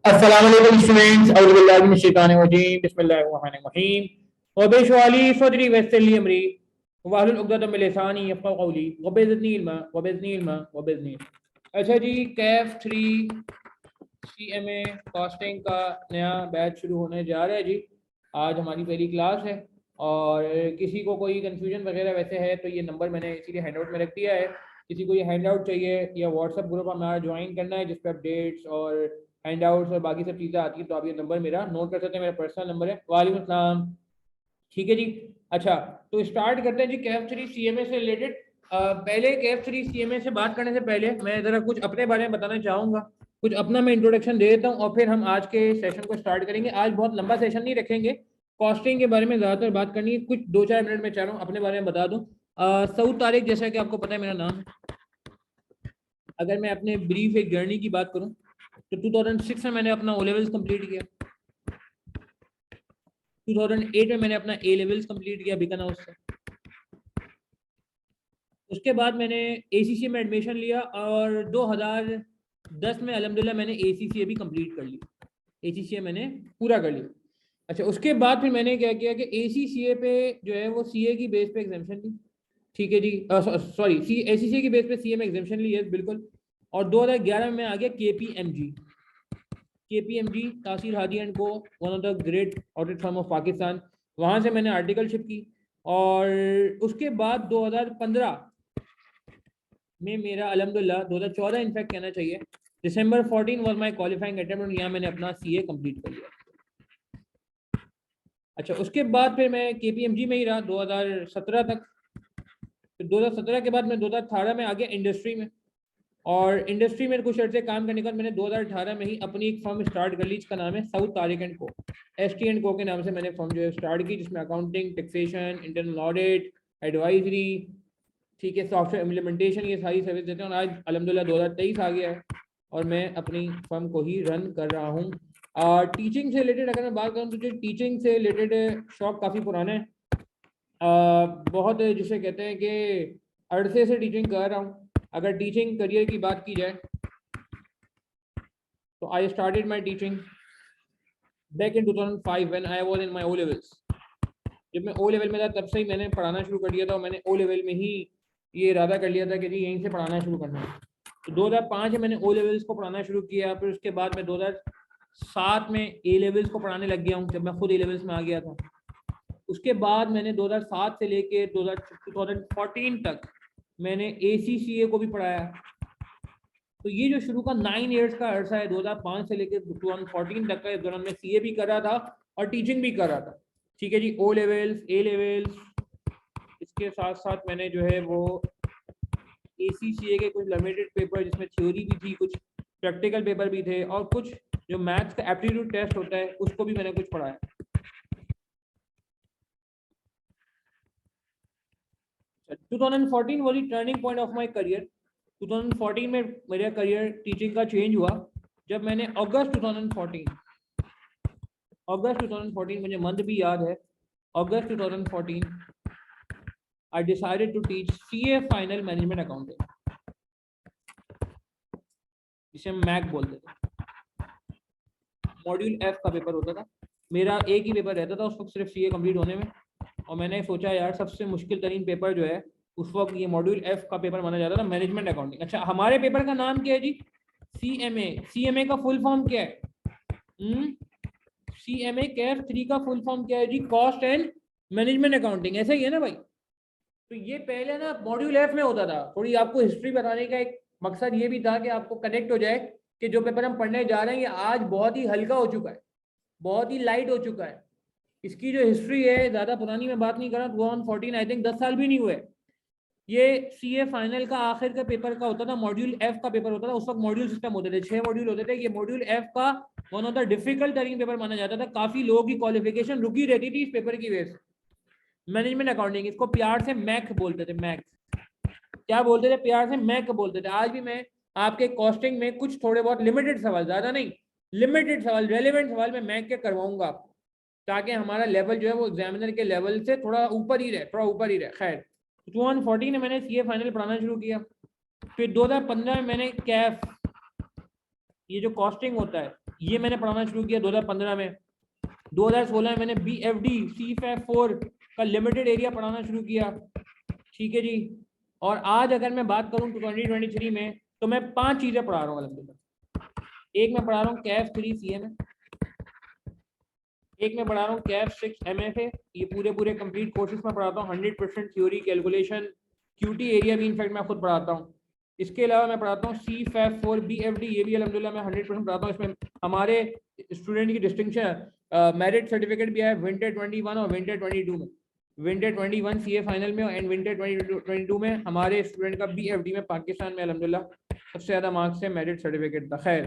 अस्सलाम वालेकुम स्टूडेंट्स, औज़ु बिल्लाहि मिनश शैतानिर रजीम, बिस्मिल्लाहिर रहमानिर रहीम। व बिशरह ली सदरी वयस्सिर ली अमरी वहलुल उक़दतम मिन लिसानी यफ़क़हू क़ौली रब्बि ज़िदनी इल्मा वज़िदनी। अच्छा जी, कैफ 3 CMA कॉस्टिंग का नया बैच शुरू होने जा रहा है जी। आज हमारी पहली क्लास है और किसी को कोई कन्फ्यूजन वगैरह वैसे है तो ये नंबर मैंने इसीलिए हैंड आउट में रख दिया है। किसी को ये हैंड आउट चाहिए या व्हाट्सएप ग्रुप हमारा ज्वाइन करना है जिस पर अपडेट्स और हैंड आउट्स और बाकी सब चीज़ें आती हैं तो आप ये नंबर मेरा नोट कर सकते हैं। मेरा पर्सनल नंबर है। वालेकुम अस्सलाम। ठीक है जी। अच्छा, तो स्टार्ट करते हैं जी कैफ 3 CMA से रिलेटेड। पहले कैफ 3 CMA से बात करने से पहले मैं ज़रा कुछ अपने बारे में बताना चाहूँगा। कुछ अपना मैं इंट्रोडक्शन दे देता हूँ और फिर हम आज के सेशन को स्टार्ट करेंगे। आज बहुत लंबा सेशन नहीं रखेंगे, कॉस्टिंग के बारे में ज़्यादातर बात करनी है। कुछ 2-4 मिनट में चाह रहा हूँ अपने बारे में बता दूँ। सऊद तारिक, जैसा कि आपको पता है मेरा नाम है। अगर मैं अपने ब्रीफ एक जर्नी की बात करूँ तो 2006 में मैंने अपना ओ लेवल्स कम्प्लीट किया। 2008 में मैंने अपना ए लेवल्स कंप्लीट किया बीकन हाउस से। उसके बाद मैंने ACCA में एडमिशन लिया और 2010 में अल्हम्दुलिल्लाह मैंने ACCA भी कंप्लीट कर लिया। ACCA मैंने पूरा कर लिया। अच्छा, उसके बाद फिर मैंने क्या किया कि ACCA पे जो है वो CA की बेस पे एग्जामिशन ली। ठीक है जी, सॉरी, ACCA की बेस पे CA में एग्जामिशन ली है बिल्कुल। और 2011 में मैं आ गया KPMG तासीर हादी एंड को, one of the great audit firm of Pakistan. वहाँ से मैंने आर्टिकलशिप की और उसके बाद 2015 में मेरा अल्हम्दुलिल्लाह 2014 इनफैक्ट कहना चाहिए, December 14 was my qualifying attempt और यहाँ मैंने अपना CA कंप्लीट कर लिया। अच्छा, उसके बाद फिर मैं KPMG में ही रहा 2017 तक। फिर 2017 के बाद मैं 2018 में आ गया इंडस्ट्री में और इंडस्ट्री में कुछ अर्से काम करने के बाद मैंने 2018 में ही अपनी एक फर्म स्टार्ट कर ली जिसका नाम है साउथ तारिक एंड को। ST एंड को के नाम से मैंने फर्म जो है स्टार्ट की, जिसमें accounting, taxation, internal audit, advisory, ठीक है, सॉफ्टवेयर इम्प्लीमेंटेशन, ये सारी सर्विस देते हैं। और आज अल्हम्दुलिल्लाह 2023 आ गया है और मैं अपनी फर्म को ही रन कर रहा हूँ। टीचिंग से रिलेटेड अगर मैं बात करूँ तो टीचिंग से रिलेटेड शौक काफ़ी पुराना है। बहुत जिसे कहते हैं कि अरसे से टीचिंग कर रहा हूँ। अगर टीचिंग करियर की बात की जाए तो I started my teaching back in 2005 when I was in my O levels. जब मैं ओ लेवल में था तब से ही मैंने पढ़ाना शुरू कर दिया था और मैंने ओ लेवल में ही ये इरादा कर लिया था कि जी यहीं से पढ़ाना शुरू करना है। तो 2005 में मैंने ओ लेवल्स को पढ़ाना शुरू किया। फिर उसके बाद मैं 2007 में ए लेवल्स को पढ़ाने लग गया हूँ, जब मैं खुद ए लेवल्स में आ गया था। उसके बाद मैंने 2007 से लेके 2014 तक मैंने ACCA को भी पढ़ाया। तो ये जो शुरू का 9 इयर्स का अरसा है, 2005 से लेकर 2014 तक का, इस दौरान मैं CA भी कर रहा था और टीचिंग भी कर रहा था। ठीक है जी, ओ लेवल्स, ए लेवल्स, इसके साथ साथ मैंने जो है वो ACCA के कुछ लिमिटेड पेपर जिसमें थ्योरी भी थी, कुछ प्रैक्टिकल पेपर भी थे और कुछ जो मैथ्स का एप्टीट्यूड टेस्ट होता है उसको भी मैंने कुछ पढ़ाया। 2014 was the turning point of my career. 2014 में मेरा करियर टीचिंग का चेंज हुआ जब मैंने अगस्त 2014 मुझे मंथ भी याद है, अगस्त 2014 I decided to teach CA final management accounting, जिसे हम मैक बोलते थे। मॉड्यूल F का पेपर होता था, मेरा एक ही पेपर रहता था उस वक्त सिर्फ CA कंप्लीट होने में। और मैंने सोचा यार सबसे मुश्किल तरीन पेपर जो है उस वक्त ये मॉड्यूल F का पेपर माना जाता था, मैनेजमेंट अकाउंटिंग। अच्छा, हमारे पेपर का नाम क्या है जी? CMA का फुल फॉर्म क्या है? CMA कैफ 3 का फुल फॉर्म क्या है जी? कॉस्ट एंड मैनेजमेंट अकाउंटिंग, ऐसा ही है ना भाई? तो ये पहले ना मॉड्यूल F में होता था। थोड़ी आपको हिस्ट्री बताने का एक मकसद ये भी था कि आपको कनेक्ट हो जाए कि जो पेपर हम पढ़ने जा रहे हैं ये आज बहुत ही हल्का हो चुका है, बहुत ही लाइट हो चुका है। इसकी जो हिस्ट्री है, ज़्यादा पुरानी मैं बात नहीं कर रहा, 2014 आई थिंक 10 साल भी नहीं हुए। ये CA फाइनल का आखिर का पेपर का होता था, मॉड्यूल F का पेपर होता था। उस वक्त मॉड्यूल सिस्टम होते थे, 6 मॉड्यूल होते थे। ये मॉड्यूल F का वन ऑफ द डिफिकल्ट तरीन पेपर माना जाता था। काफ़ी लोगों की क्वालिफिकेशन रुकी रहती थी इस पेपर की वजह से। मैनेजमेंट अकाउंटिंग, इसको प्यार से मैक बोलते थे। मैक क्या बोलते थे? प्यार से मैक बोलते थे। आज भी मैं आपके कॉस्टिंग में कुछ थोड़े बहुत लिमिटेड सवाल, ज़्यादा नहीं, लिमिटेड सवाल, रेलेवेंट सवाल मैं मैक के करवाऊंगा आपको, ताकि हमारा लेवल जो है वो एग्जामिनर के लेवल से थोड़ा ऊपर ही रहे, थोड़ा ऊपर ही रहे। खैर, 2014 में मैंने CA फाइनल पढ़ाना शुरू किया। फिर 2015 में मैंने कैफ, ये जो कॉस्टिंग होता है ये मैंने पढ़ाना शुरू किया 2015 में। 2016 में मैंने BFD CFAP4 का लिमिटेड एरिया पढ़ाना शुरू किया, ठीक है जी। और आज अगर मैं बात करूं 2023 में, तो मैं 5 चीज़ें पढ़ा रहा हूँ अलहमदुलिल्लाह। एक मैं पढ़ा रहा हूँ CAF3 CMA, एक मैं पढ़ा रहा हूँ CAF6 MFA। ये पूरे कंप्लीट कोर्सेज में पढ़ाता हूँ, 100% थ्योरी, कैलकुलेशन, QT एरिया भी इनफैक्ट मैं खुद पढ़ाता हूँ। इसके अलावा मैं पढ़ाता हूँ CFAP4 BFD, ये भी अलहमदुलिल्लाह मैं 100% पढ़ाता हूँ। इसमें हमारे स्टूडेंट की डिस्टिंक्शन मेरिट सर्टिफिकेट भी है विंटर 21 और विंटर 22 में। विंटर 21 CA फाइनल में एंड विंटर 22 में हमारे स्टूडेंट का BFD में पाकिस्तान में अलहमदुलिल्लाह सबसे ज़्यादा मार्क्स से मेरिट सर्टिफिकेट था। खैर,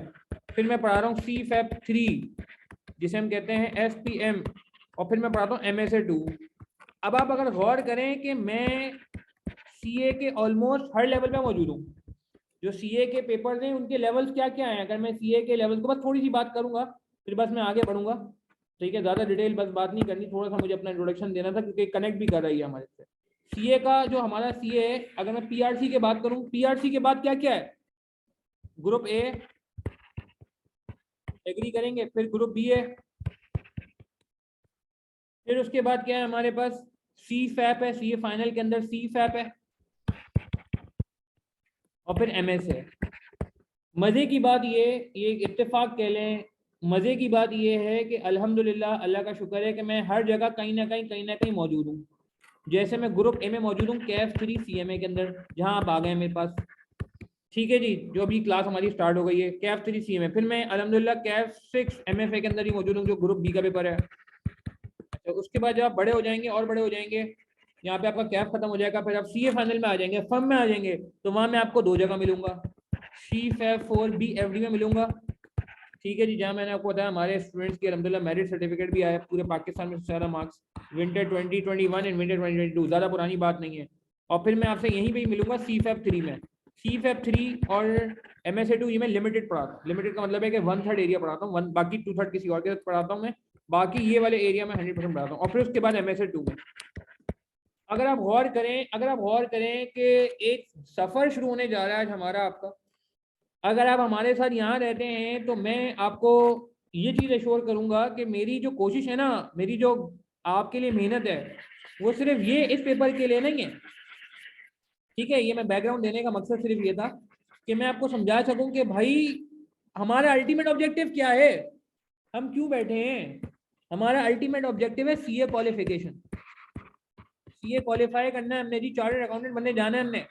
फिर मैं पढ़ा रहा हूँ CFAP3 जिसे हम कहते हैं SPM, और फिर मैं पढ़ाता हूँ MSA2। अब आप अगर गौर करें कि मैं CA के ऑलमोस्ट हर लेवल पे मौजूद हूँ। जो CA के पेपर्स हैं उनके लेवल्स क्या क्या हैं, अगर मैं CA के लेवल को बस थोड़ी सी बात करूंगा फिर बस मैं आगे बढ़ूंगा, ठीक है। ज़्यादा डिटेल बस बात नहीं करनी, थोड़ा सा मुझे अपना इंट्रोडक्शन देना था क्योंकि कनेक्ट भी कर रही है हमारे से। CA का जो हमारा CA है, अगर मैं PRC की बात करूँ, PRC के बाद क्या क्या है, ग्रुप A एग्री करेंगे, फिर ग्रुप B है, फिर उसके बाद क्या है हमारे पास CFAP है, CA फाइनल के अंदर CFAP है, और फिर MS है। मज़े की बात ये इत्तेफाक कह लें, मज़े की बात ये है कि अल्हम्दुलिल्लाह अल्लाह का शुक्र है कि मैं हर जगह कहीं ना कहीं मौजूद हूँ। जैसे मैं ग्रुप A में मौजूद हूँ CAF3 CMA के अंदर, जहाँ आप आ गए मेरे पास, ठीक है जी, जो अभी क्लास हमारी स्टार्ट हो गई है CAF3 CMA। फिर मैं अल्हम्दुलिल्लाह CAF6 MFA के अंदर ही मौजूद हूँ जो ग्रुप B का पेपर है। तो उसके बाद जब आप बड़े हो जाएंगे और बड़े हो जाएंगे, यहाँ पे आपका कैफ खत्म हो जाएगा, फिर आप CA फाइनल में आ जाएंगे, फर्म में आ जाएंगे, तो वहाँ मैं आपको 2 जगह मिलूंगा, CFAP4 BFD में मिलूंगा, ठीक है जी। जहाँ मैंने आपको बताया हमारे स्टूडेंट्स की अल्हम्दुलिल्लाह मेरिट सर्टिफिकेट भी आया पूरे पाकिस्तान में सबसे ज़्यादा मार्क्स, विंटर 2021 एंड विंटर 2022, ज़्यादा पुरानी बात नहीं है। और फिर मैं आपसे यहीं पे ही मिलूंगा CFAP3 में। CFAP3 और MSA2 ये मैं लिमिटेड पढ़ाता हूँ। लिमिटेड का मतलब है कि 1/3 एरिया पढ़ाता हूँ, बाकी 2/3 किसी और के साथ पढ़ाता हूँ मैं, बाकी ये वाले एरिया में 100% पढ़ाता हूँ। और फिर उसके बाद MSA2 में अगर आप गौर करें कि एक सफ़र शुरू होने जा रहा है हमारा आपका, अगर आप हमारे साथ यहाँ रहते हैं तो मैं आपको ये चीज़ एश्योर करूँगा कि मेरी जो कोशिश है ना, मेरी जो आपके लिए मेहनत है, वो सिर्फ ये इस पेपर के लिए नहीं है, ठीक है। ये मैं बैकग्राउंड देने का मकसद सिर्फ ये था कि मैं आपको समझा सकूं कि भाई हमारा अल्टीमेट ऑब्जेक्टिव क्या है, हम क्यों बैठे हैं। हमारा अल्टीमेट ऑब्जेक्टिव है CA क्वालिफिकेशन, CA क्वालिफाई करना है हमने जी, चार्टर्ड अकाउंटेंट बनने जाना है हमने,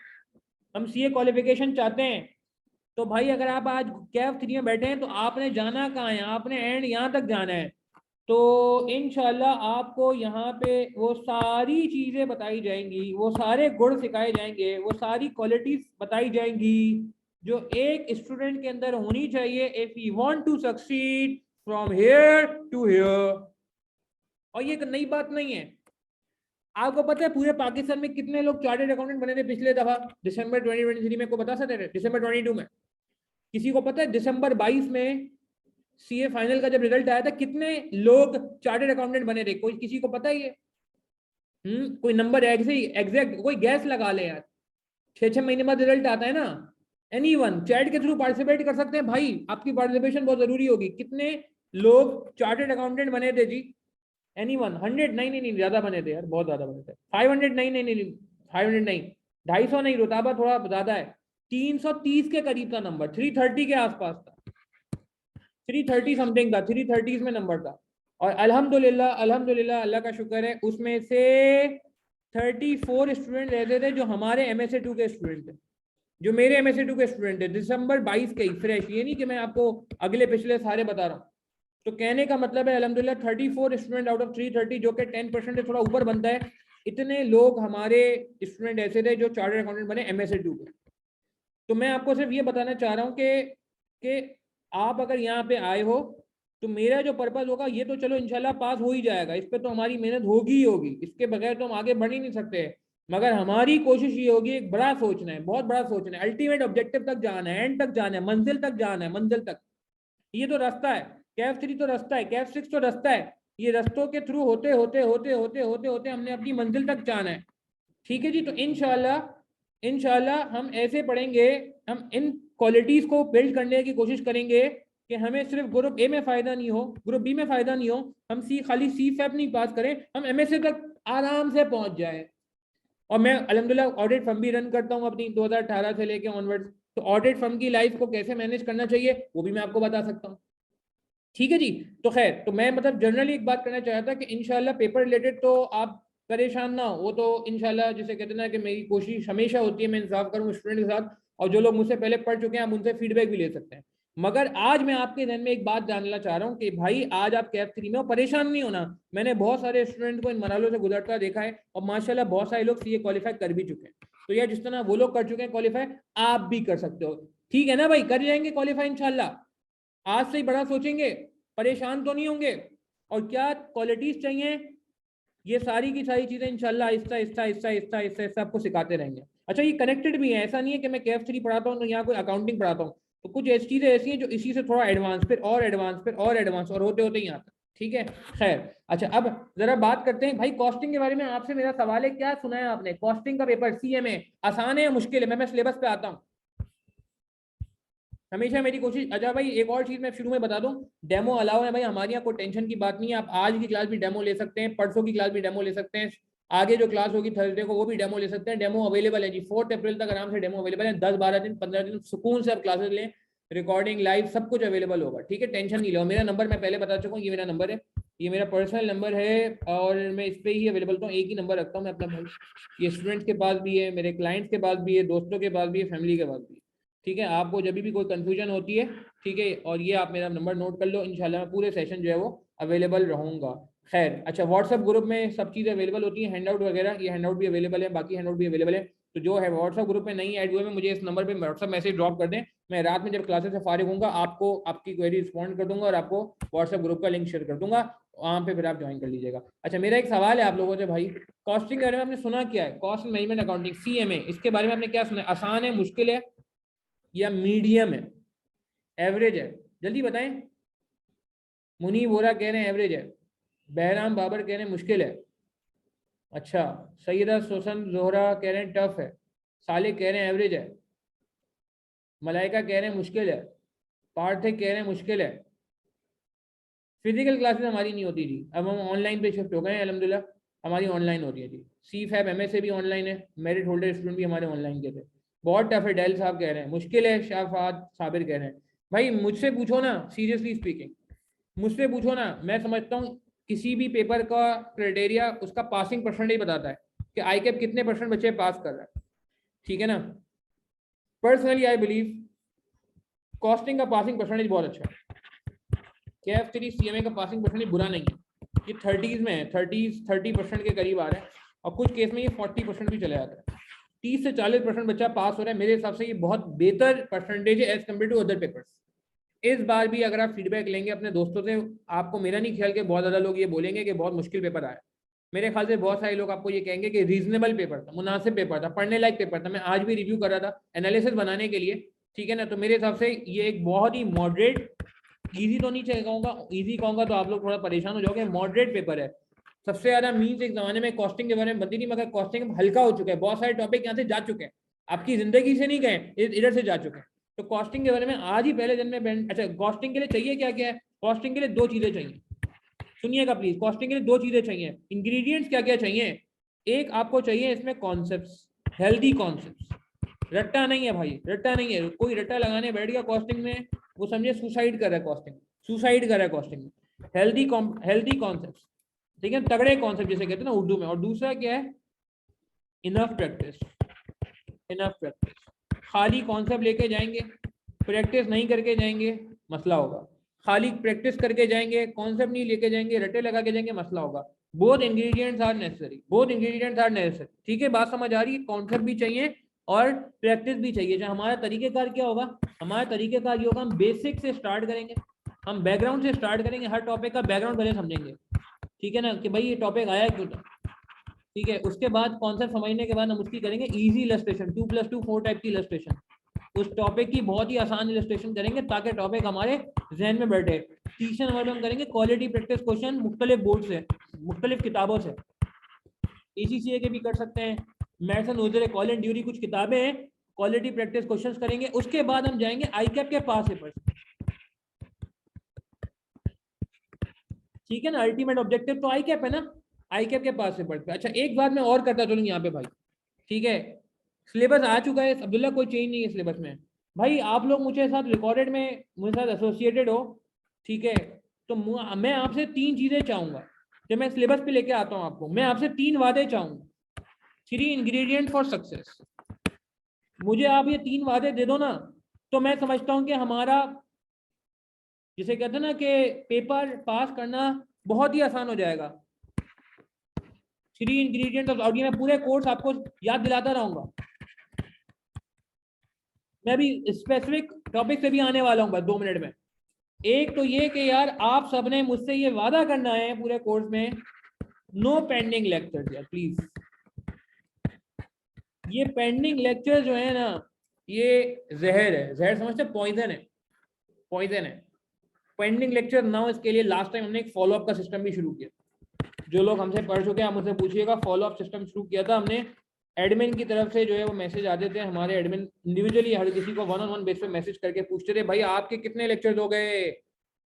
हम CA क्वालिफिकेशन चाहते हैं। तो भाई अगर आप आज CAF3 में बैठे हैं तो आपने जाना कहाँ है, आपने एंड यहाँ तक जाना है। तो इंशाल्लाह आपको यहाँ पे वो सारी चीज़ें बताई जाएंगी, वो सारे गुण सिखाए जाएंगे, वो सारी क्वालिटीज बताई जाएंगी जो एक स्टूडेंट के अंदर होनी चाहिए if you want to succeed from here to here. और ये एक नई बात नहीं है, आपको पता है पूरे पाकिस्तान में कितने लोग चार्टर्ड अकाउंटेंट बने थे पिछले दफा दिसंबर 2023 में, को बता सकते थे दिसंबर 22 में? किसी को पता है दिसंबर 22 में CA फाइनल का जब रिजल्ट आया था कितने लोग चार्टर्ड अकाउंटेंट बने थे? कोई किसी को पता है ये? कोई नंबर एग्जैक्ट कोई गैस लगा ले यार। 6 महीने बाद रिजल्ट आता है ना, एनीवन चैट के थ्रू पार्टिसिपेट कर सकते हैं भाई, आपकी पार्टिसिपेशन बहुत जरूरी होगी। कितने लोग चार्टर्ड अकाउंटेंट बने थे जी? एनीवन? 100? नहीं नहीं नहीं, ज्यादा बने थे यार, बहुत ज्यादा बने थे। 500? नहीं नहीं नहीं, 500 नहीं, 250 नहीं, रुताबा थोड़ा ज्यादा है, 330 के करीब था नंबर, 330 के आसपास था, 330 समथिंग था, 330 में नंबर था। और अल्हम्दुलिल्लाह अल्हम्दुलिल्लाह अल्लाह का शुक्र है उसमें से 34 स्टूडेंट रहते थे जो हमारे MSA2 के स्टूडेंट थे, जो मेरे MSA2 के स्टूडेंट थे दिसंबर 22 के ही फ्रेश। ये नहीं कि मैं आपको अगले पिछले सारे बता रहा हूँ। तो कहने का मतलब है अल्हम्दुलिल्लाह 34 स्टूडेंट आउट ऑफ 330, जो कि 10% से थोड़ा ऊपर बनता है, इतने लोग हमारे स्टूडेंट ऐसे थे जो चार्टर्ड अकाउंटेंट बने MSA2 के। तो मैं आपको सिर्फ ये बताना चाह रहा हूँ कि आप अगर यहाँ पे आए हो तो मेरा जो पर्पज होगा ये तो चलो इंशाल्लाह पास हो ही जाएगा, इस पे तो हमारी मेहनत होगी ही होगी, इसके बगैर तो हम आगे बढ़ ही नहीं सकते। मगर हमारी कोशिश ये होगी, एक बड़ा सोचना है, बहुत बड़ा सोचना है, अल्टीमेट ऑब्जेक्टिव तक जाना है, एंड तक जाना है, मंजिल तक जाना है, मंजिल तक। ये तो रास्ता है, CAF3 तो रास्ता है, CAF6 तो रास्ता है, ये रास्तों के थ्रू होते होते होते होते होते होते हमने अपनी मंजिल तक जाना है, ठीक है जी। तो इंशाल्लाह हम ऐसे पढ़ेंगे, हम इन क्वालिटीज को बिल्ड करने की कोशिश करेंगे कि हमें सिर्फ ग्रुप ए में फ़ायदा नहीं हो, ग्रुप बी में फ़ायदा नहीं हो, हम खाली CFEP नहीं पास करें, हम MSc तक आराम से पहुंच जाए। और मैं अल्हम्दुलिल्लाह ऑडिट फर्म भी रन करता हूँ अपनी 2018 से लेके ऑनवर्ड्स, तो ऑडिट फर्म की लाइफ को कैसे मैनेज करना चाहिए वो भी मैं आपको बता सकता हूँ। ठीक है जी। तो खैर, तो मैं मतलब जनरली एक बात करना चाहता था कि इंशाल्लाह पेपर रिलेटेड तो आप परेशान ना हो, वो तो इंशाल्लाह जिसे कहते हैं ना कि मेरी कोशिश हमेशा होती है मैं इंसाफ करूँ स्टूडेंट के साथ, और जो लोग मुझसे पहले पढ़ चुके हैं आप उनसे फीडबैक भी ले सकते हैं। मगर आज मैं आपके ध्यान में एक बात जानना चाह रहा हूँ कि भाई आज आप कैफ 3 में हो, परेशान नहीं होना। मैंने बहुत सारे स्टूडेंट को इन मरालों से गुजरता देखा है और माशाल्लाह बहुत सारे लोग CA क्वालिफाई कर भी चुके हैं। तो यार जिस तरह वो लोग कर चुके हैं क्वालिफाई, आप भी कर सकते हो। ठीक है ना भाई, कर जाएंगे क्वालिफाई इंशाल्लाह। आज से ही बड़ा सोचेंगे, परेशान तो नहीं होंगे। और क्या क्वालिटीज चाहिए, ये सारी की सारी चीजें इंशाल्लाह आहिस्ता आहिस्ता आहिस्ता आहिस्ता आहिस्ता आहिस्ता आपको सिखाते रहेंगे। अच्छा, ये कनेक्टेड भी है, ऐसा नहीं है कि मैं कैफ 3 पढ़ाता हूँ तो यहाँ कोई अकाउंटिंग पढ़ाता हूँ, तो कुछ ऐसी चीजें ऐसी हैं जो इसी से थोड़ा एडवांस, फिर और एडवांस, फिर और एडवांस, और होते होते ही आता। ठीक है, खैर। अच्छा, अब जरा बात करते हैं भाई कॉस्टिंग के बारे में। आपसे मेरा सवाल है, क्या सुना है आपने कॉस्टिंग का पेपर CMA आसान है या मुश्किल है? मैं सिलेबस पे आता हूँ। हमेशा मेरी कोशिश। अच्छा भाई, एक और चीज मैं शुरू में बता दूं, डेमो अलाउ है भाई हमारे यहाँ, कोई टेंशन की बात नहीं है। आप आज की क्लास भी डेमो ले सकते हैं, परसों की क्लास भी डेमो ले सकते हैं, आगे जो क्लास होगी थर्सडे को वो भी डेमो ले सकते हैं। डेमो अवेलेबल है जी, 4 अप्रैल तक आराम से डेमो अवेलेबल है। 10-12 दिन 15 दिन सुकून से आप क्लासेस लें, रिकॉर्डिंग लाइव सब कुछ अवेलेबल होगा। ठीक है, टेंशन नहीं लो। मेरा नंबर मैं पहले बता चुका हूँ, ये मेरा नंबर है, ये मेरा पर्सनल नंबर है, और मैं इस पर ही अवेलेबल हूँ। एक ही नंबर रखता हूँ मैं अपना भाई, ये स्टूडेंट्स के पास भी है, मेरे क्लाइंट्स के पास भी है, दोस्तों के पास भी है, फैमिली के पास भी है। ठीक है, आपको जब भी कोई कंफ्यूजन होती है, ठीक है, और ये आप मेरा नंबर नोट कर लो, इंशाल्लाह मैं पूरे सेशन जो है वो अवेलेबल रहूंगा। खैर, अच्छा, व्हाट्सएप ग्रुप में सब चीज़ें अवेलेबल होती हैं, हैंडआउट वगैरह, ये हैंडआउट भी अवेलेबल है, बाकी हैंडआउट भी अवेलेबल है। तो जो है व्हाट्सएप ग्रुप में नहीं ऐड हुए में मुझे इस नंबर पे व्हाट्सएप मैसेज ड्रॉप कर दें, मैं रात में जब क्लासेस से फारिग होऊंगा आपको आपकी क्वेरी रिस्पॉन्ड कर दूंगा और आपको व्हाट्सएप ग्रुप का लिंक शेयर कर दूंगा, वहाँ पे फिर आप ज्वाइन कर लीजिएगा। अच्छा, मेरा एक सवाल है आप लोगों से भाई, कॉस्टिंग के बारे में आपने सुना क्या है? कॉस्ट मैनेजमेंट अकाउंटिंग CMA, इसके बारे में आपने क्या सुना है? आसान है, मुश्किल है, या मीडियम है, एवरेज है? जल्दी बताएं। मुनीब वोरा कह रहे हैं एवरेज है, बहराम बाबर कह रहे हैं मुश्किल है। अच्छा, सैयदा सोसन जोहरा कह रहे हैं टफ है, साले कह रहे हैं एवरेज है, मलाइका कह रहे हैं मुश्किल है, पार्थिक कह रहे हैं मुश्किल है। फिजिकल क्लासेस हमारी नहीं होती जी, अब हम ऑनलाइन पे शिफ्ट हो गए हैं अल्हम्दुलिल्लाह, हमारी ऑनलाइन होती है जी। CFAB MSc भी ऑनलाइन है, मेरिट होल्डर स्टूडेंट भी हमारे ऑनलाइन के थे। बहुत टफ है, डेल साहब कह रहे हैं मुश्किल है, शाहफाद साबिर कह रहे हैं। भाई मुझसे पूछो ना, सीरियसली स्पीकिंग, मुझसे पूछो ना, मैं समझता हूँ किसी भी पेपर का क्राइटेरिया उसका पासिंग परसेंटेज बताता है कि ICAP कितने परसेंट बच्चे पास कर रहे हैं। ठीक है ना, पर्सनली आई बिलीव कॉस्टिंग का पासिंग परसेंटेज बहुत अच्छा है। कैफ 3 CMA का पासिंग परसेंटेज बुरा नहीं है, ये 30s में है, 30% के करीब आ रहा है, और कुछ केस में ये 40% भी चले जाता है। 30 से 40% बच्चा पास हो रहा है, मेरे हिसाब से ये बहुत बेहतर परसेंटेज है as compare to other papers. इस बार भी अगर आप फीडबैक लेंगे अपने दोस्तों से, आपको मेरा नहीं ख्याल कि बहुत ज़्यादा लोग ये बोलेंगे कि बहुत मुश्किल पेपर आया। मेरे ख्याल से बहुत सारे लोग आपको ये कहेंगे कि रीजनेबल पेपर था, मुनासिब पेपर था, पढ़ने लायक पेपर था। मैं आज भी रिव्यू कर रहा था एनालिसिस बनाने के लिए, ठीक है ना, तो मेरे हिसाब से ये एक बहुत ही मॉडरेट, ईजी तो नहीं कहूँगा, ईजी कहूँगा तो आप लोग थोड़ा परेशान हो जाओगे, मॉडरेट पेपर है। सबसे ज्यादा मीन्स एक जमाने में कॉस्टिंग के बारे में बनती थी, मगर कॉस्टिंग हल्का हो चुका है, बहुत सारे टॉपिक यहाँ से जा चुके हैं, आपकी जिंदगी से नहीं गए, इधर से जा चुके हैं। तो कॉस्टिंग के बारे में आज ही पहले दिन में अच्छा, कॉस्टिंग के लिए चाहिए क्या क्या है? कॉस्टिंग के लिए 2 चीजें चाहिए, सुनिएगा प्लीज। कॉस्टिंग के लिए 2 चीजें चाहिए, इंग्रेडिएंट्स क्या क्या चाहिए? एक आपको चाहिए इसमें कॉन्सेप्ट्स, हेल्दी कॉन्सेप्ट्स, रट्टा नहीं है भाई, रट्टा नहीं है। कोई रट्टा लगाने बैठ गया कॉस्टिंग में, वो समझे सुसाइड कर रहा है कॉस्टिंग, सुसाइड कर रहा है कॉस्टिंग में। हेल्दी कॉन्सेप्ट्स, ठीक है, तगड़े कॉन्सेप्ट जिसे कहते हैं ना उर्दू में। और दूसरा क्या है? Enough practice, enough practice. खाली कॉन्सेप्ट लेके जाएंगे, प्रैक्टिस नहीं करके जाएंगे, मसला होगा। खाली प्रैक्टिस करके जाएंगे, कॉन्सेप्ट नहीं लेके जाएंगे, रटे लगा के जाएंगे, मसला होगा। Both ingredients are necessary, both ingredients are necessary. ठीक है, बात समझ आ रही है? कॉन्सेप्ट भी चाहिए और प्रैक्टिस भी चाहिए। जो हमारा तरीकेकार क्या होगा? हमारा तरीकेकार ये होगा, हम बेसिक से स्टार्ट करेंगे, हम बैकग्राउंड से स्टार्ट करेंगे, हर टॉपिक का बैकग्राउंड पहले समझेंगे, ठीक है ना, कि भाई ये टॉपिक आया क्यों था। ठीक है, उसके बाद कॉन्सेप्ट समझने के बाद हम उसकी करेंगे इजी इलस्ट्रेशन, 2+2 4 टाइप की इलस्ट्रेशन, उस टॉपिक की बहुत ही आसान इलस्ट्रेशन करेंगे ताकि टॉपिक हमारे जहन में बैठे। तीसरे नंबर पर हम करेंगे क्वालिटी प्रैक्टिस क्वेश्चन, मुख्तलिफ बोर्ड से, मुख्तलिफ किताबों से, ACCA के भी कर सकते हैं, मैथ्स नोजर कॉलिन ड्यूरी, कुछ किताबें हैं, क्वालिटी प्रैक्टिस क्वेश्चंस करेंगे। उसके बाद हम जाएंगे ICAP के पास पेपर्स, ठीक है ना, अल्टीमेट ऑब्जेक्टिव तो आई कैप है ना, आई कैप के पास से पढ़ते। अच्छा एक बात मैं और करता चलूँ यहाँ पे भाई, ठीक है, सिलेबस आ चुका है अब्दुल्ला, कोई चेंज नहीं है सिलेबस में भाई। आप लोग मुझे साथ रिकॉर्डेड में मुझे साथ एसोसिएटेड हो, ठीक है, तो मैं आपसे 3 चीजें चाहूंगा जब मैं सिलेबस पे लेके आता हूँ आपको। मैं आपसे 3 वादे चाहूंगा, 3 इंग्रेडिएंट फॉर सक्सेस। मुझे आप ये 3 वादे दे दो ना, तो मैं समझता हूँ कि हमारा जिसे कहते हैं ना कि पेपर पास करना बहुत ही आसान हो जाएगा। 3 इंग्रेडिएंट ऑफ, और ये मैं पूरे कोर्स आपको याद दिलाता रहूंगा। मैं भी स्पेसिफिक टॉपिक से भी आने वाला हूँ बस 2 मिनट में। एक तो ये कि यार आप सबने मुझसे ये वादा करना है पूरे कोर्स में, नो पेंडिंग लेक्चर्स यार प्लीज। ये पेंडिंग लेक्चर जो है ना, ये जहर है, जहर समझते, पॉइजन है, पॉइजन है पेंडिंग लेक्चर ना हो। इसके लिए लास्ट टाइम हमने एक फॉलोअप का सिस्टम भी शुरू किया। जो लोग हमसे पढ़ चुके हैं आप मुझसे पूछिएगा, फॉलोअप सिस्टम शुरू किया था हमने। एडमिन की तरफ से जो है वो मैसेज आते थे, हमारे एडमिन इंडिविजुअली हर किसी को 1-on-1 बेस पे मैसेज करके पूछते थे भाई आपके कितने लेक्चर्स हो गए।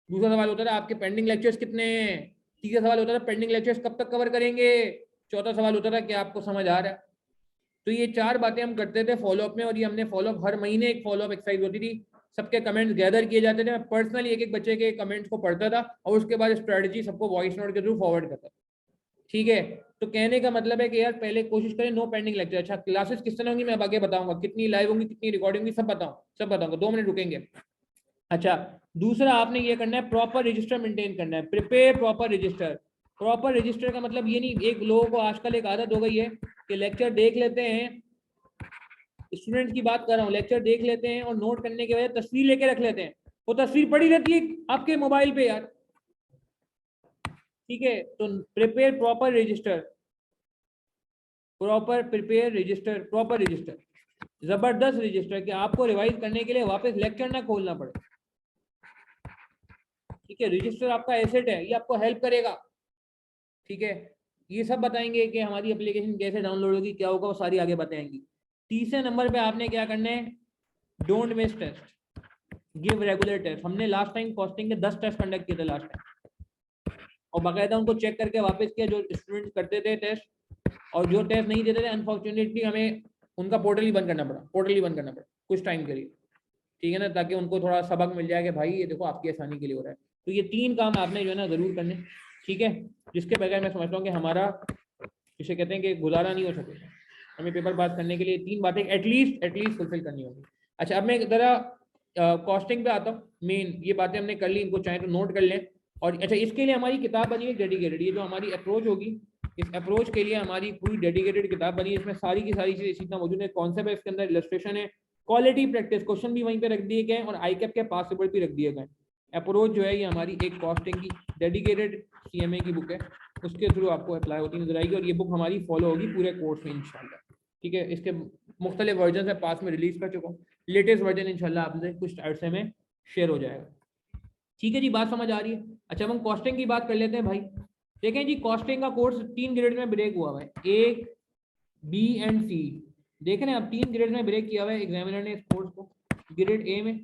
दूसरा सवाल होता था आपके पेंडिंग लेक्चर्स कितने हैं। तीसरा सवाल होता था पेंडिंग लेक्चर्स कब तक कवर करेंगे। चौथा सवाल होता था कि आपको समझ आ रहा है। तो ये 4 बातें हम करते थे फॉलोअप में, और ये हमने फॉलोअप हर महीने एक फॉलोअप एक्सरसाइज होती थी। सबके कमेंट्स गैदर किए जाते थे, मैं पर्सनली एक एक बच्चे के कमेंट्स को पढ़ता था और उसके बाद स्ट्रेटजी सबको वॉइस नोट के थ्रू फॉरवर्ड करता था। ठीक है, तो कहने का मतलब है कि यार पहले कोशिश करें नो पेंडिंग लेक्चर। अच्छा क्लासेस किस तरह होंगी मैं आगे बताऊंगा, कितनी लाइव होंगी कितनी रिकॉर्डिंग होंगी सब बताऊंगा 2 मिनट रुकेंगे। अच्छा दूसरा आपने ये करना है, प्रॉपर रजिस्टर मेंटेन करना है, prepare proper register. Proper register का मतलब ये नहीं, एक लोगों को आजकल एक आदत हो गई है कि लेक्चर देख लेते हैं, स्टूडेंट की बात कर रहा हूँ, लेक्चर देख लेते हैं और नोट करने के बाद तस्वीर लेके रख लेते हैं। वो तस्वीर पड़ी रहती है आपके मोबाइल पे यार। ठीक है, तो prepare proper register, proper prepare register, proper register, जबरदस्त रजिस्टर कि आपको रिवाइज करने के लिए वापस लेक्चर ना खोलना पड़े। ठीक है, रजिस्टर आपका एसेट है, ये आपको हेल्प करेगा। ठीक है, ये सब बताएंगे कि हमारी एप्लीकेशन कैसे डाउनलोड होगी, क्या होगा, वो सारी आगे बताएंगी। तीसरे नंबर पे आपने क्या करना है, don't miss test, give regular test. हमने लास्ट टाइम कॉस्टिंग के 10 टेस्ट कंडक्ट किए थे लास्ट टाइम, और बाकायदा उनको चेक करके वापस किया जो स्टूडेंट करते थे टेस्ट, और जो टेस्ट नहीं देते थे अनफॉर्चुनेटली हमें उनका पोर्टल ही बंद करना पड़ा, पोर्टल ही बंद करना पड़ा कुछ टाइम के लिए। ठीक है ना, ताकि उनको थोड़ा सबक मिल जाए कि भाई ये देखो आपकी आसानी के लिए हो रहा है। तो ये 3 काम आपने जो है ना जरूर करने, ठीक है, जिसके बगैर मैं समझता हूँ कि हमारा जिसे कहते हैं कि गुजारा नहीं हो सकेगा। हमें पेपर पास करने के लिए 3 बातें एटलीस्ट फुलफिल करनी होगी। अच्छा अब मैं जरा कॉस्टिंग पे आता हूँ। मेन ये बातें हमने कर ली, इनको चाहे तो नोट कर लें। और अच्छा इसके लिए हमारी किताब बनी है डेडिकेटेड, ये जो हमारी अप्रोच होगी, इस अप्रोच के लिए हमारी पूरी डेडिकेटेड किताब बनी है। इसमें सारी की सारी चीजें सीखना मौजूद है, कॉन्सेप्ट है इसके अंदर, इलस्ट्रेशन है, क्वालिटी प्रैक्टिस क्वेश्चन भी वहीं पे रख दिए गए और आई कैप के पास पेपर भी रख दिए गए। अप्रोच जो है ये हमारी एक कॉस्टिंग की डेडिकेटेड सीएमए की बुक है, उसके थ्रू आपको अप्लाई होती नजर आएगी, और ये बुक हमारी फॉलो होगी पूरे कोर्स में इंशाल्लाह। ठीक है, इसके मुख्तलिफ वर्जन है, पास में रिलीज कर चुका हूँ, लेटेस्ट वर्जन इंशाल्लाह आपसे कुछ अरसे में शेयर हो जाएगा। ठीक है जी, बात समझ आ रही है। अच्छा हम कॉस्टिंग की बात कर लेते हैं भाई। देखें जी, कॉस्टिंग का कोर्स 3 ग्रेड में ब्रेक हुआ है, ए बी एंड सी। देख रहे हैं आप, 3 ग्रेड में ब्रेक किया हुआ है एग्जामिनर ने इस कोर्स को, ग्रेड ए में,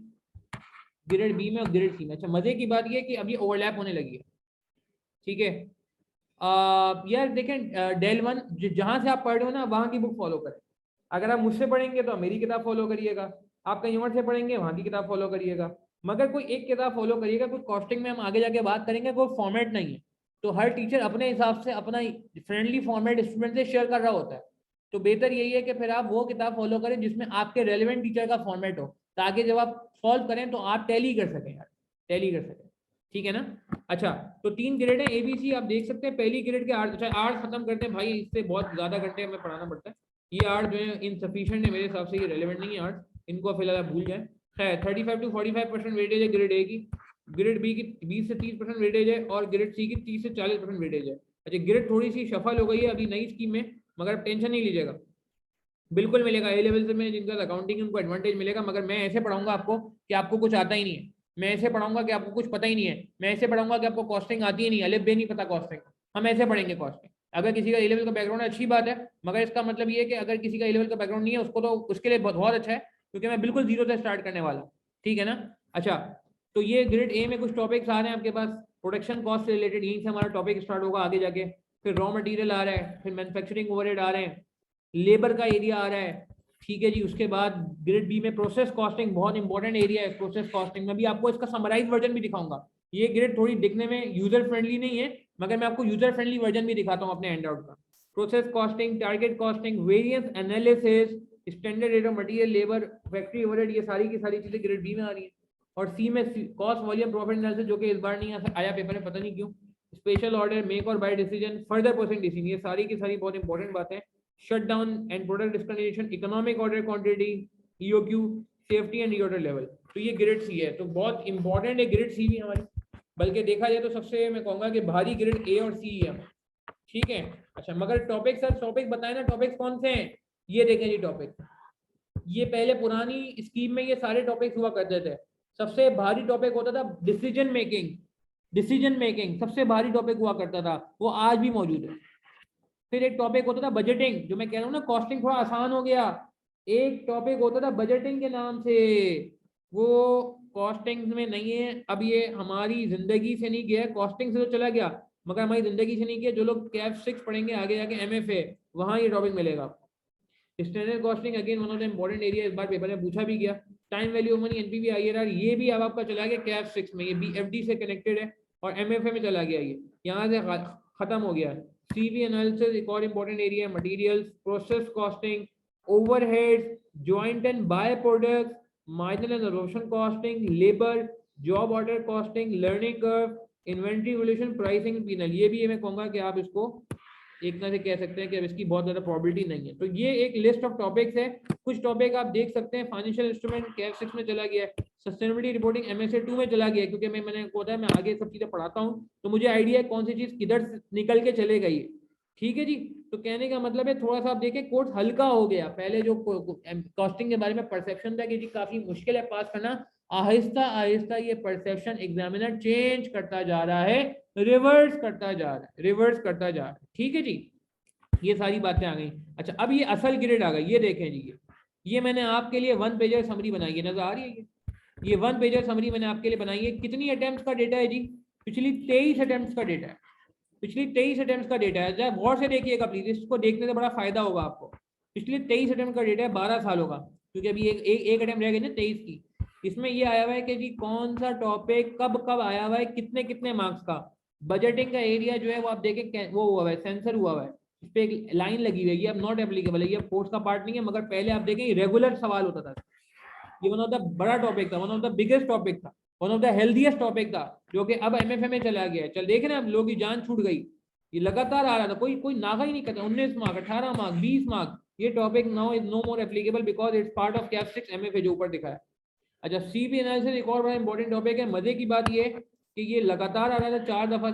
ग्रेड बी में और ग्रेड सी में। अच्छा मजे की बात यह है कि अब ये ओवरलैप होने लगी है। ठीक है, यार देखें डेल 1 जहां से आप पढ़ रहे हो ना वहां की बुक फॉलो करें। अगर आप मुझसे पढ़ेंगे तो मेरी किताब फॉलो करिएगा, आप कहीं और से पढ़ेंगे वहां की किताब फॉलो करिएगा, मगर कोई एक किताब फॉलो करिएगा। कुछ कॉस्टिंग में हम आगे जाके बात करेंगे, कोई फॉर्मेट नहीं है, तो हर टीचर अपने हिसाब से अपना फ्रेंडली फॉर्मेट स्टूडेंट से शेयर कर रहा होता है। तो बेहतर यही है कि फिर आप वो किताब फॉलो करें जिसमें आपके रेलिवेंट टीचर का फॉर्मेट हो, ताकि जब आप सॉल्व करें तो आप टैली कर सकें यार, टैली कर सकें। ठीक है ना। अच्छा तो 3 ग्रेड है एबीसी, आप देख सकते हैं। पहली ग्रेड के आर्ट, अच्छा आर्ट खत्म करते हैं भाई, इससे बहुत ज्यादा घंटे हमें पढ़ाना पड़ता है। ये आर्ट जो है इनसफिशिएंट है मेरे हिसाब से, ये रेलेवेंट नहीं है आर्ट, इनको फिलहाल आप भूल जाए। है 35 to 45% वेटेज है ग्रेड ए की, ग्रेड बी की 20 से 30% वेटेज है, और ग्रेड सी की 30 से 40% वेटेज है। अच्छा ग्रेड थोड़ी सी शफल हो गई है अभी नई स्कीम में, मगर टेंशन नहीं लीजिएगा, बिल्कुल मिलेगा। ए लेवल से में जिनका अकाउंटिंग उनको एडवांटेज मिलेगा, मगर मैं ऐसे पढ़ाऊंगा आपको कि आपको कुछ आता ही नहीं है, मैं ऐसे पढ़ाऊंगा कि आपको कुछ पता ही नहीं है, मैं ऐसे पढ़ाऊंगा कि आपको कॉस्टिंग आती ही नहीं, अलिफ बे नहीं पता कॉस्टिंग, हम ऐसे पढ़ेंगे कॉस्टिंग। अगर किसी का ए लेवल का बैकग्राउंड है अच्छी बात है, मगर इसका मतलब ये है कि अगर किसी का ए लेवल का बैकग्राउंड नहीं है उसको तो उसके लिए बहुत अच्छा है, क्योंकि मैं बिल्कुल जीरो से स्टार्ट करने वाला हूँ। ठीक है ना। अच्छा तो ये ग्रेड ए में कुछ टॉपिक्स आ रहे हैं आपके पास, प्रोडक्शन कॉस्ट से रिलेटेड, यहीं से हमारा टॉपिक स्टार्ट होगा आगे जाके। फिर रॉ मटेरियल आ रहा है, फिर मैन्युफैक्चरिंग ओवरहेड आ रहे हैं, लेबर का एरिया आ रहा है, ठीक है जी। उसके बाद ग्रेड बी में प्रोसेस कॉस्टिंग बहुत इंपॉर्टेंट एरिया है। प्रोसेस कॉस्टिंग में भी आपको इसका समराइज वर्जन भी दिखाऊंगा। ये ग्रेड थोड़ी दिखने में यूजर फ्रेंडली नहीं है, मगर मैं आपको यूजर फ्रेंडली वर्जन भी दिखाता हूँ अपने हैंड आउट का। Process costing, target costing, variance analysis, standard rate of material, labour, factory overhead, ये सारी की सारी चीजें ग्रेड बी में आ रही है। और सी में कॉस्ट वॉल्यूम प्रॉफिट एनालिसिस, जो कि इस बार नहीं आया पेपर में, पता नहीं क्यों। Special order, make or buy decision, further processing decision, ये सारी की सारी बहुत इंपॉर्टेंट बातें। Shut down and product discontinuation, economic order quantity, EOQ, safety and reorder level. तो ये ग्रेड सी है, तो बहुत इंपॉर्टेंट है ग्रेड सी भी हमारी। बल्कि देखा जाए तो सबसे मैं कहूंगा कि भारी ग्रेड ए और सी है, ठीक है। अच्छा, मगर टॉपिक सर, टॉपिक बताए ना, टॉपिक्स कौन से हैं? ये देखें जी टॉपिक, ये पहले पुरानी स्कीम में ये सारे टॉपिक्स हुआ करते थे। सबसे भारी टॉपिक होता था डिसीजन मेकिंग, डिसीजन मेकिंग सबसे भारी टॉपिक हुआ करता था, वो आज भी मौजूद है। फिर एक टॉपिक होता था बजटिंग, जो मैं कह रहा हूँ ना कॉस्टिंग थोड़ा आसान हो गया। एक टॉपिक होता था बजटिंग के नाम से, वो कॉस्टिंग में नहीं है अब, ये हमारी जिंदगी से नहीं गया, कॉस्टिंग से तो चला गया मगर हमारी जिंदगी से नहीं गया। जो लोग कैफ 6 पढ़ेंगे आगे जाके MFA, वहां ये टॉपिक मिलेगा आपको। Standard costing again one of the important area, इस बार पेपर में पूछा भी गया। Time value of money, NPV, IRR, ये भी अब आपका चला गया कैफ 6 में, ये BFD से कनेक्टेड है और MFA में चला गया, ये यहाँ से खत्म हो गया। CV एनालिसिस एक और इंपॉर्टेंट एरिया है, materials, process costing, overheads, joint and by products, marginal and absorption costing, labour, job order costing, learning curve, inventory evolution, pricing, penal. ये भी मैं कहूंगा कि आप इसको एक तरह से कह सकते हैं कि अब इसकी बहुत ज्यादा प्रोबेबिलिटी नहीं है। तो ये एक लिस्ट ऑफ टॉपिक्स है। कुछ टॉपिक आप देख सकते हैं, फाइनेंशियल इंस्ट्रूमेंट कैफ 6 में चला गया है, सस्टेनेबिलिटी रिपोर्टिंग MSA 2 में चला गया है, क्योंकि मैंने बताया मैं आगे सब चीजें पढ़ाता हूँ तो मुझे आइडिया है कौन सी चीज किधर निकल के चले गई है, ठीक है जी। तो कहने का मतलब है थोड़ा सा आप देखें कोर्स हल्का हो गया। पहले जो कॉस्टिंग के बारे में परसेप्शन था कि जी काफी मुश्किल है पास करना, आहिस्ता आहिस्ता ये परसेप्शन एग्जामिनर चेंज करता जा रहा है, रिवर्स करता जा रहा है, रिवर्स करता जा रहा है, ठीक है जी। ये सारी बातें आ गई। अच्छा, अब ये असल ग्रेड आ गई, ये देखें जी, ये मैंने आपके लिए 1 पेजर समरी बनाई है, नजर आ रही है ये 1 पेजर समरी मैंने आपके लिए बनाई है। कितनी अटेम्प्ट्स का डेटा है जी? पिछली 23 अटेम्प्ट्स का डेटा है, पिछली 23 अटेम्प्ट्स का डेटा है। जब गौर से देखिएगा प्लीज, इसको देखने से बड़ा फायदा होगा आपको। पिछले 23 अटेम्प्ट का डेटा है 12 सालों का, क्योंकि अभी एक अटेम्प्ट रह गई ना 23 की। इसमें ये आया हुआ है कि जी कौन सा टॉपिक कब कब आया हुआ है, कितने कितने मार्क्स का। बजटिंग का एरिया जो है वो आप देखें वो हुआ है, सेंसर हुआ हुआ है, इस पे एक लाइन लगी हुई है, ये अब नॉट एप्लीकेबल है, ये कोर्स का पार्ट नहीं है। मगर पहले आप देखें रेगुलर सवाल होता था, ये वन ऑफ द बड़ा टॉपिक था, one of the biggest topic था, one of the healthiest topic था, जो कि अब MFA में चला गया है। चल देखे ना, अब लोगों की जान छूट गई, ये लगातार आ रहा था, कोई कोई नागा ही नहीं करता। 19 मार्क, 18 मार्क, 20 मार्क, ये topic now is no more applicable because it's part of CAF 6 MFA जो ऊपर दिखा है। अच्छा, CV एनालिसिस एक और बड़ा इंपॉर्टेंट टॉपिक है। मजे की बात ये कि ये लगातार आ रहा था 4 दफा,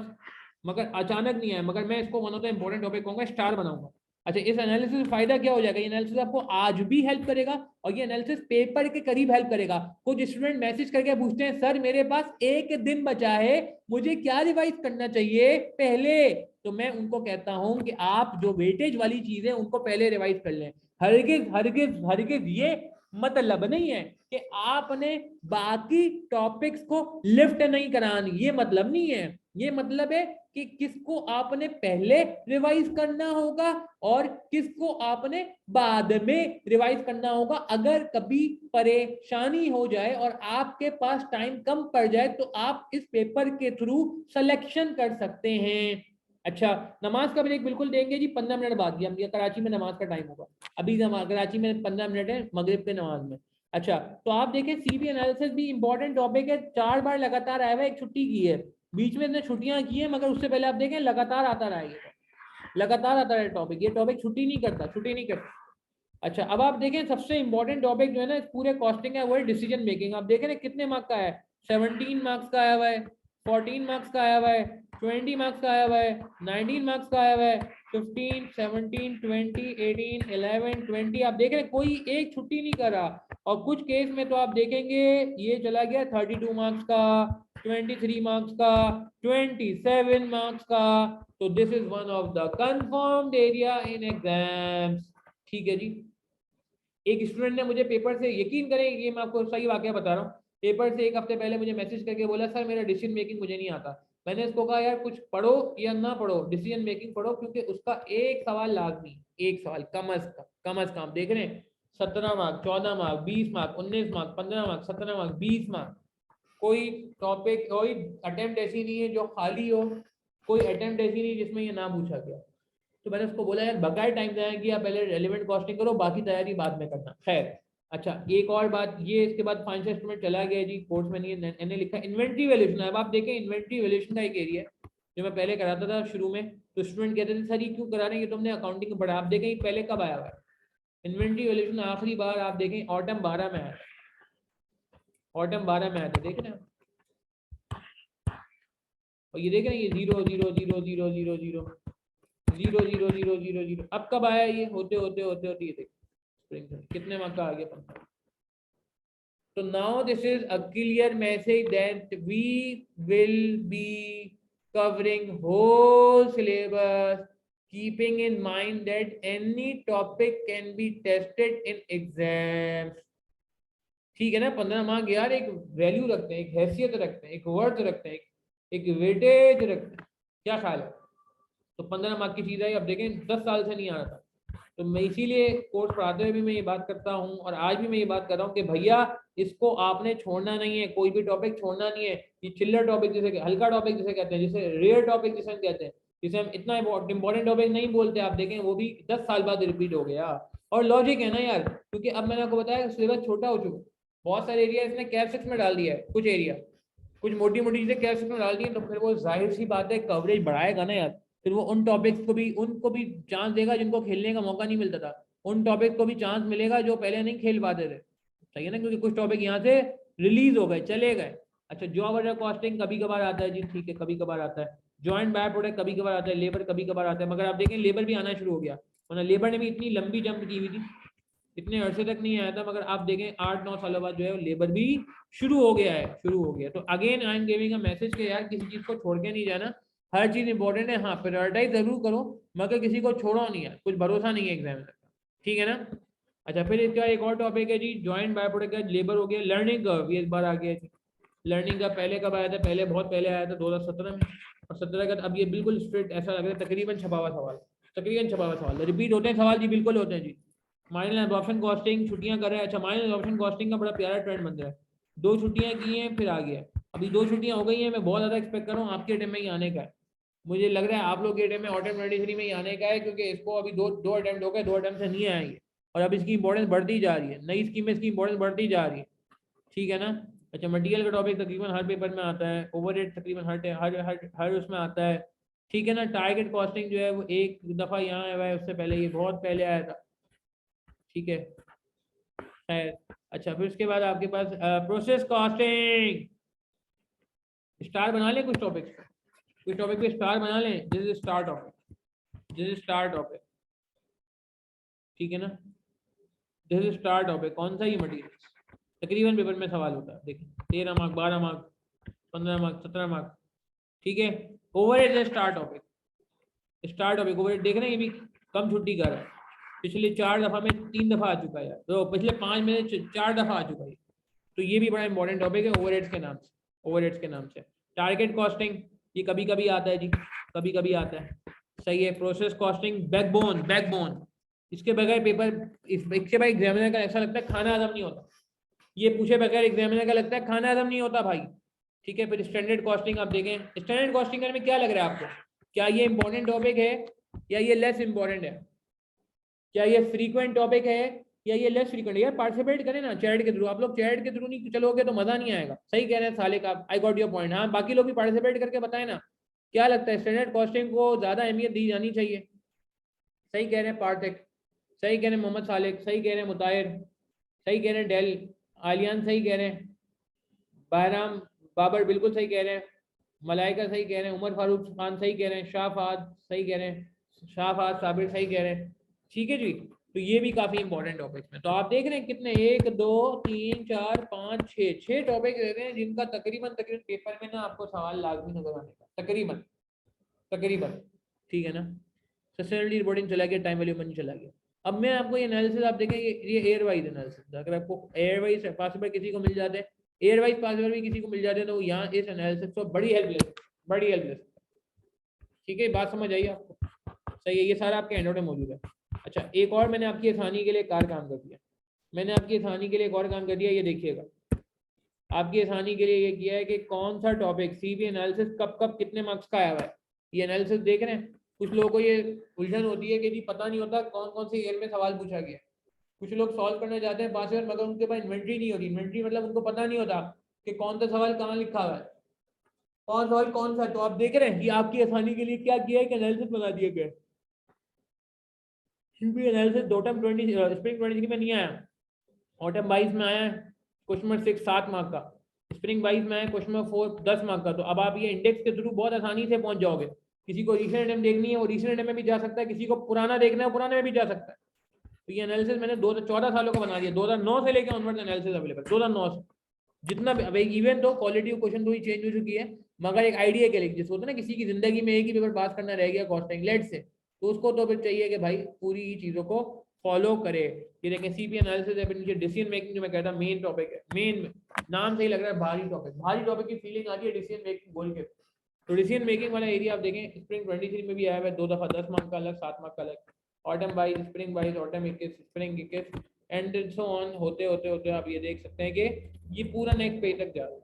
मगर अचानक नहीं आया, मगर मैं इसको one of the important topic कहूंगा, स्टार बनाऊंगा। अच्छा, इस एनालिसिस में फायदा क्या हो जाएगा? ये एनालिसिस आपको आज भी हेल्प करेगा और ये एनालिसिस पेपर के करीब हेल्प करेगा। कुछ स्टूडेंट मैसेज करके पूछते हैं सर मेरे पास 1 दिन बचा है, मुझे क्या रिवाइज करना चाहिए पहले? तो मैं उनको कहता हूं कि आप जो वेटेज वाली चीज है उनको पहले रिवाइज कर लें। हरगिज हरगिज हरगिज ये मतलब नहीं है कि आपने बाकी टॉपिक्स को लिफ्ट नहीं करानी, ये मतलब नहीं है। ये मतलब है कि किसको आपने पहले रिवाइज करना होगा और किसको आपने बाद में रिवाइज करना होगा। अगर कभी परेशानी हो जाए और आपके पास टाइम कम पड़ जाए तो आप इस पेपर के थ्रू सिलेक्शन कर सकते हैं। अच्छा, नमाज का ब्रेक बिल्कुल देंगे जी 15 मिनट बाद, हम कराची में नमाज का टाइम होगा, अभी कराची में 15 मिनट है मगरिब के नमाज में। अच्छा, तो आप देखें CV एनालिसिस भी इंपॉर्टेंट टॉपिक है, 4 बार लगातार आया हुआ है, एक छुट्टी की है, बीच में इसने छुट्टियां की है, मगर उससे पहले आप देखें लगातार आता रहा है, लगातार आता रहा टॉपिक, ये टॉपिक छुट्टी नहीं करता, छुट्टी नहीं करता। अच्छा, अब आप देखें सबसे इंपॉर्टेंट टॉपिक जो है ना इस पूरे कॉस्टिंग है वो है डिसीजन मेकिंग। आप देखें ना कितने मार्क्स का है, 17 मार्क्स का आया हुआ है, 14 मार्क्स का आया हुआ है, 20 मार्क्स का आया हुआ है, 19 मार्क्स का आया हुआ है, 15, 17, 20, 18, 11, 20। आप देख रहे हैं कोई एक छुट्टी नहीं कर रहा। और कुछ केस में तो आप देखेंगे ये चला गया 32 मार्क्स का, 23 मार्क्स का, 27 मार्क्स का। तो this is one of the confirmed area in exams, ठीक है जी। एक स्टूडेंट ने मुझे पेपर से, यकीन करें ये मैं आपको सही वाकया बता रहा हूँ, पेपर से एक हफ्ते पहले मुझे मैसेज करके बोला सर मेरा डिसीजन मेकिंग मुझे नहीं आता। मैंने इसको कहा यार कुछ पढ़ो या ना पढ़ो, डिसीजन मेकिंग पढ़ो, क्योंकि उसका एक सवाल लाजमी, एक सवाल कम अज कम देख रहे हैं 17 mark, 14 mark, 20 mark, 19 mark, 15 mark, 17 mark, 20 mark. कोई टॉपिक, कोई अटेम्प्ट ऐसी नहीं है जो खाली हो, कोई अटेम्प्ट ऐसी नहीं जिसमें ये ना पूछा गया। तो मैंने उसको बोला यार बकाया टाइम जाएगा कि आप पहले रेलिवेंट कॉस्टिंग करो, बाकी तैयारी बाद में करना। खैर अच्छा, एक और बात ये, इसके बाद फाइनेंशियल स्टेटमेंट चला गया जी, कोर्स में नहीं है, मैंने लिखा इन्वेंट्री वैल्यूएशन। अब आप देखें इन्वेंट्री वैल्यूएशन का एक एरिया है जो मैं पहले कराता था शुरू में, तो स्टूडेंट कहते थे सर ये क्यों करा रहे हैं, ये तो हमने अकाउंटिंग में पढ़ा। आप देखें पहले कब आया हुआ है इन्वेंट्री वैल्यूएशन, आखिरी बार आप देखें ऑटम 12 में आया था, ऑटम 12 में आया था, देख रहे हैं। और ये देखें ये 0 0 0 0 0 0 0 0 0 0 0, अब कब आया ये, होते होते होते होते ये देखें कितने मार्क का आ गया 15। So now this is a clear message that we will be covering whole syllabus, keeping in mind that any topic can be tested in exams. ठीक है ना, 15 मार्क यार एक वैल्यू रखते हैं, एक हैसियत रखते हैं, एक वर्थ रखते हैं, एक वेटेज रखते हैं, क्या ख्याल है। तो 15 मार्क की चीज है, अब देखें 10 साल से नहीं आ रहा था, तो मैं इसीलिए कोर्स पढ़ाते हुए भी मैं ये बात करता हूँ, और आज भी मैं ये बात कर रहा हूँ कि भैया इसको आपने छोड़ना नहीं है, कोई भी टॉपिक छोड़ना नहीं है। ये चिल्लर टॉपिक जिसे, हल्का टॉपिक जिसे कहते हैं, जिसे रेयर टॉपिक जिसे हम कहते हैं, जिसे हम इतना इंपॉर्टेंट टॉपिक नहीं बोलते, आप देखें वो भी 10 साल बाद रिपीट हो गया। और लॉजिक है ना यार, क्योंकि अब मैंने आपको बताया सिलेबस छोटा हो चुका, बहुत सारे एरिया इसने कैप 6 में डाल दिया है, कुछ एरिया, कुछ मोटी मोटी चीजें कैप 6 में डाल दी है, तो फिर वो जाहिर सी बात है कवरेज बढ़ाएगा ना यार, फिर वो उन टॉपिक्स को भी, उनको भी चांस देगा जिनको खेलने का मौका नहीं मिलता था, उन टॉपिक को भी चांस मिलेगा जो पहले नहीं खेल पाते थे, सही है ना, क्योंकि कुछ टॉपिक यहाँ से रिलीज हो गए, चले गए। अच्छा जॉब ऑर्डर कॉस्टिंग कभी कभार आता है जी, ठीक है कभी कभार आता है, जॉइंट बाय प्रोडक्ट कभी कभार आता है, लेबर कभी कभार आता है, मगर आप देखें लेबर भी आना शुरू हो गया, वरना लेबर ने भी इतनी लंबी जंप की हुई थी, इतने अरसे तक नहीं आया था, मगर आप देखें 8-9 सालों बाद जो है लेबर भी शुरू हो गया है, शुरू हो गया। तो again I am giving a message कि यार किसी चीज को छोड़ के नहीं जाना, हर चीज इंपॉर्टेंट है, हाँ प्रायोरिटाइज जरूर करो, मगर किसी को छोड़ो नहीं है, कुछ भरोसा नहीं है एग्जाम का, ठीक है ना। अच्छा फिर इसका एक और टॉपिक है जी जॉइंट बाय प्रोडक्ट का, लेबर हो गया, लर्निंग कर्व ये इस बार आ गया जी। लर्निंग का पहले कब आया था, पहले बहुत पहले आया था 2017 में, और 17 का अब ये बिल्कुल स्ट्रेट ऐसा लग रहा है तकरीबन छपा हुआ सवाल, तकरीबन छपा हुआ सवाल, रिपीट होते हैं सवाल जी, बिल्कुल होते हैं जी। माइनर एब्जॉर्प्शन कॉस्टिंग छुट्टियां कर रहे हैं, अच्छा माइनर एब्जॉर्प्शन कॉस्टिंग का बड़ा प्यारा ट्रेंड बन रहा है, 2 छुट्टियां की हैं फिर आ गया, अभी 2 छुट्टियां हो गई हैं, मैं बहुत ज्यादा एक्सपेक्ट कर रहा हूँ आपके टाइम में ही आने का है, मुझे लग रहा है आप लोग के टाइम में ऑटम 23 में ही आने का है, क्योंकि इसको अभी दो अटेम्प्ट हो गए, 2 अटेम्प्ट से नहीं आएंगे, और अब इसकी इंपॉर्टेंस बढ़ती जा रही है, नई स्कीम में इसकी इंपॉर्टेंस बढ़ती जा रही है, ठीक है ना। अच्छा मटेरियल का टॉपिक तकरीबन हर पेपर में आता है, ओवरहेड तकरीबन हर उसमें आता है, ठीक है ना। टारगेट कॉस्टिंग जो है वो एक दफ़ा यहाँ आया हुआ है, उससे पहले ये बहुत पहले आया था, ठीक है। अच्छा फिर उसके बाद आपके पास प्रोसेस कॉस्टिंग, स्टार बना लें कुछ टॉपिक पे स्टार बना लें, this is star topic, this is star topic, ठीक है ना, दिस इज स्टार टॉपिक। कौन सा ये मटेरियल तकरीबन पेपर में सवाल होता है, देखिए 13 मार्क, 12 मार्क, 15 मार्क, 17 मार्क, ठीक है। ओवरहेड है star topic, star topic overhead देख रहे हैं, ये भी कम छुट्टी कर रहा है, पिछले 4 दफा में 3 दफा आ चुका है, तो पिछले 5 में 4 दफा आ चुका है, तो ये भी बड़ा इंपॉर्टेंट टॉपिक है ओवरहेड्स के नाम से, ओवरहेड्स के नाम से। टारगेट कॉस्टिंग ये कभी कभी आता है जी, कभी कभी आता है, सही है। प्रोसेस कॉस्टिंग बैकबोन, बैकबोन इसके बगैर पेपर, इसके बगैर एग्जामिनर का ऐसा लगता है खाना हजम नहीं होता, ये पूछे बगैर एग्जामिनर का लगता है खाना हजम नहीं होता भाई, ठीक है। फिर स्टैंडर्ड कॉस्टिंग आप देखें, स्टैंडर्ड कॉस्टिंग में क्या लग रहा है आपको, क्या ये इंपॉर्टेंट टॉपिक है या ये लेस इंपॉर्टेंट है, क्या ये फ्रीक्वेंट टॉपिक है या ये लेस फ्रीक्वेंट है। यार पार्टिसिपेट करें ना चैट के थ्रू, आप लोग चैट के थ्रू नहीं चलोगे तो मजा नहीं आएगा, सही कह रहे हैं साले का, आई गॉट योर पॉइंट। हाँ बाकी लोग भी पार्टिसिपेट करके बताएं ना, क्या लगता है स्टैंडर्ड कॉस्टिंग को ज्यादा अहमियत दी जानी चाहिए, सही कह रहे हैं पार्थिक, सही कह रहे हैं मोहम्मद सालिक, सही कह रहे हैं मुताहिर, सही कह रहे हैं डेल आलियान, सही कह रहे हैं बहराम बाबर, बिल्कुल सही कह रहे हैं मलाइका, सही कह रहे हैं उमर फारूक खान, सही कह रहे हैं शाह फहद, सही कह रहे हैं शाह फहद साबिर, सही कह रहे हैं, ठीक है जी। तो ये भी काफी इंपॉर्टेंट टॉपिक्स में, तो आप देख रहे हैं कितने 1 2 3 4 5 6 टॉपिक दे रहे हैं जिनका तकरीबन तकरीबन पेपर में ना आपको सवाल लाजमी नजर आने का, तकरीबन तकरीबन, ठीक है ना। सस्टेनेबिलिटी रिपोर्टिंग चला गया, टाइम वैल्यू मनी चला गया। अब मैं आपको ये एनालिसिस आप देखें, ये एयर वाइज एनालिसिस, अगर आपको एयर वाइज पासवर्ड किसी को मिल जाते हैं, एयर वाइज पासवर्ड भी किसी को मिल जाते हैं, तो यहाँ इस एनालिसिस को बड़ी हेल्प ले, बड़ी हेल्प ले सकता है। ठीक है, बात समझ आई आपको? सही है, ये सारा आपके हैंडआउट में मौजूद है। अच्छा, एक और मैंने आपकी आसानी के लिए कार काम कर दिया, मैंने आपकी आसानी के लिए एक और काम कर दिया, ये देखिएगा। आपकी आसानी के लिए ये किया है कि कौन सा टॉपिक सीबी एनालिसिस कब कब कितने मार्क्स का आया हुआ है, ये एनालिसिस देख रहे हैं। कुछ लोगों को ये उलझन होती है कि जी पता नहीं होता कौन कौन से ईयर में सवाल पूछा गया। कुछ लोग सॉल्व करने जाते हैं 5 ईयर, मगर उनके पास इन्वेंट्री नहीं होती। इन्वेंट्री मतलब उनको पता नहीं होता कि कौन सा सवाल कहाँ लिखा हुआ है, कौन सवाल कौन सा। तो आप देख रहे हैं कि आपकी आसानी के लिए क्या किया है कि एनालिसिस बना दिया गया। सीबी एनालिसिस डॉटम 20 स्प्रिंग 23 में नहीं आया, ऑटम 22 में आया है। क्वेश्चन नंबर 6 7 मार्क का, स्प्रिंग 22 में आया क्वेश्चन नंबर 4 10 मार्क का। तो अब आप ये इंडेक्स के थ्रू बहुत आसानी से पहुंच जाओगे। किसी को रिसेंट अटेम्प्ट देखनी है वो रिसेंट अटेम्प्ट में भी जा सकता है, किसी को पुराना देखना है पुराने में भी जा सकता है। तो ये एनालिसिस मैंने 14 सालों का बना दिया, 2009 से लेकर ऑनवर्ड एनालिसिस अवेलेबल, 2009 से जितना भी। इवन तो क्वालिटी ऑफ क्वेश्चन थोड़ी चेंज हो चुकी है, मगर एक आइडिया के लिए, जिसको होता है ना किसी की जिंदगी में एक ही पेपर पास करना रह गया कॉस्टिंग लेट से, तो उसको तो फिर चाहिए कि भाई पूरी ही चीजों को फॉलो करे। ये देखें सीपी एनालिसिस है, फिर नीचे डिसीजन मेकिंग, जो मैं कहता हूँ मेन टॉपिक है। मेन नाम से ही लग रहा है भारी टॉपिक, भारी टॉपिक की फीलिंग आती है डिसीजन मेकिंग बोल के। तो डिसीजन मेकिंग वाला एरिया आप देखें, स्प्रिंग 23 में भी आया हुआ है, 2 दफा 10 मार्क का अलग, 7 मार्क का अलग, autumn 22, spring 22, autumn 21, spring 21 and so on होते होते होते आप ये देख सकते हैं कि ये पूरा नेक्स्ट पेज तक जा रहा है।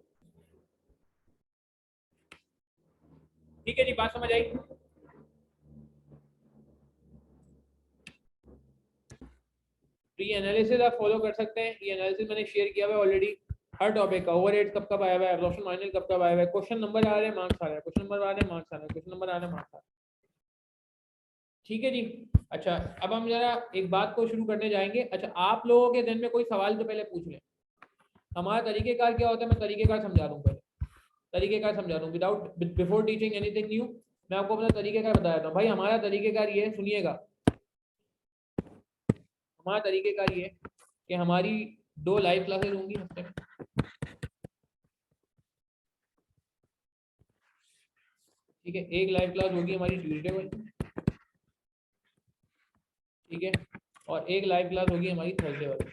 ठीक है जी, बात समझ आई? तो ये एनालिसिस आप फॉलो कर सकते हैं। ये एनालिसिस मैंने शेयर किया हुआ है ऑलरेडी, हर टॉपिक का। ओवरहेड कब कब आया हुआ है, एब्जॉर्प्शन माइनर कब कब आया हुआ है, क्वेश्चन नंबर आ रहे हैं मार्क्स आ रहे हैं, क्वेश्चन नंबर आ रहे हैं मार्क्स आ रहे हैं, क्वेश्चन नंबर आ रहे हैं मार्क्स आ रहे हैं। ठीक है जी। अच्छा, अब हम जरा एक बात को शुरू करने जाएंगे। अच्छा, आप लोगों के दिन में कोई सवाल तो पहले पूछ लें। हमारा तरीकेकार क्या होता है, मैं तरीकेकार समझा दूं पहले, तरीकेकार समझा दूं without before teaching anything new. मैं आपको अपना तरीकेकार बता देता हूँ। भाई हमारा तरीकेकार ये है, सुनिएगा, हमारा तरीकेकार ये है कि हमारी 2 लाइव क्लासेस होंगी हफ्ते में। ठीक है, एक लाइव क्लास होगी हमारी ट्यूसडे को, ठीक है, और एक लाइव क्लास होगी हमारी थर्सडे वाली।